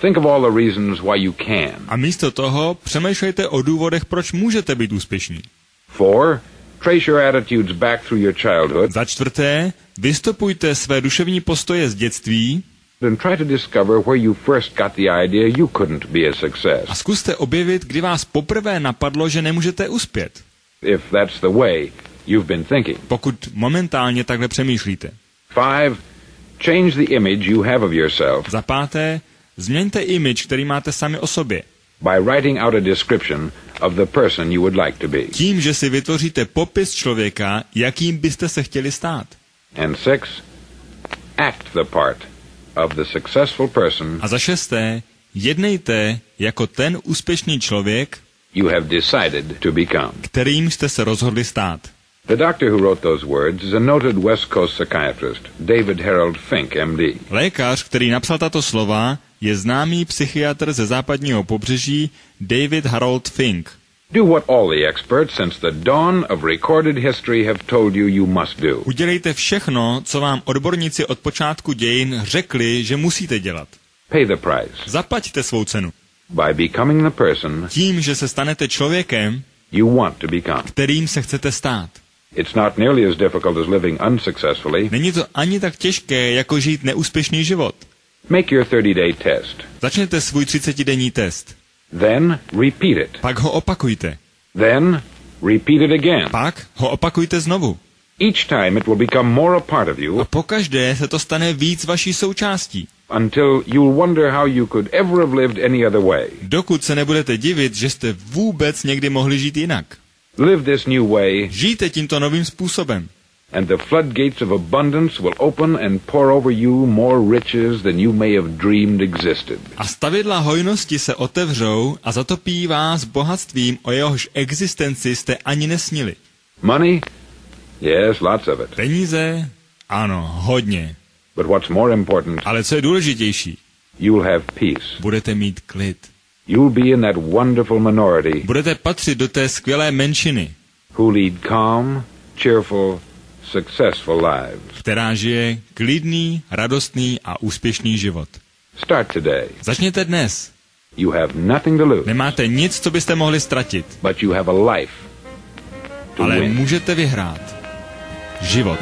think of all the reasons why you can. a místo toho přemýšlejte o důvodech, proč můžete být úspěšní. 4. Trace your attitudes back through your childhood Za čtvrté, vystopujte své duševní postoje z dětství and try to discover where you first got the idea you couldn't be a success. a zkuste objevit, kdy vás poprvé napadlo, že nemůžete uspět, If that's the way you've been thinking. pokud momentálně takhle přemýšlíte. 5. Change the image you have of yourself Za páté, změňte image, který máte sami o sobě, by writing out a description of the person you would like to be. tím, že si vytvoříte popis člověka, jakým byste se chtěli stát. And 6. Act the part of the successful person A za šesté, jednejte jako ten úspěšný člověk, you have decided to become. kterým jste se rozhodli stát. The doctor who wrote those words is a noted West Coast psychiatrist, David Harold Fink, MD. Lékař, který napsal tato slova, je známý psychiatr ze západního pobřeží David Harold Fink. Do what all the experts since the dawn of recorded history have told you you must do. Udělejte všechno, co vám odborníci od počátku dějin řekli, že musíte dělat. Pay the price Zaplaťte svou cenu. by becoming the person Tím, že se stanete člověkem, you want to become. kterým se chcete stát. It's not nearly as difficult as living unsuccessfully. Není to ani tak těžké, jako žít neúspěšný život. Make your 30-day test. Začněte svůj 30denní test. Then repeat it. Pak ho opakujte. Then repeat it again. Pak ho opakujte znovu. Each time it will become more a part of A you pokaždé se to stane víc vaší součástí. until you'll wonder how you could ever have lived any other way. Dokud se nebudete divit, že jste vůbec někdy mohli žít jinak. Live this new way, Žijte tímto novým způsobem. and the floodgates of abundance will open and pour over you more riches than you may have dreamed existed. A stavidla hojnosti se otevřou a zatopí vás bohatstvím, o jehož existenci jste ani nesnili. Money? Yes, lots of it. Peníze? Ano, hodně. But what's more important, Ale co je důležitější? you'll have peace. Budete mít klid. You'll be in that wonderful minority Budete patřit do té skvělé menšiny, who lead calm, cheerful, successful lives. která žije klidný, radostný a úspěšný život. Start today. Začněte dnes. You have nothing to lose, Nemáte nic, co byste mohli ztratit, but you have a life to ale win. můžete vyhrát život.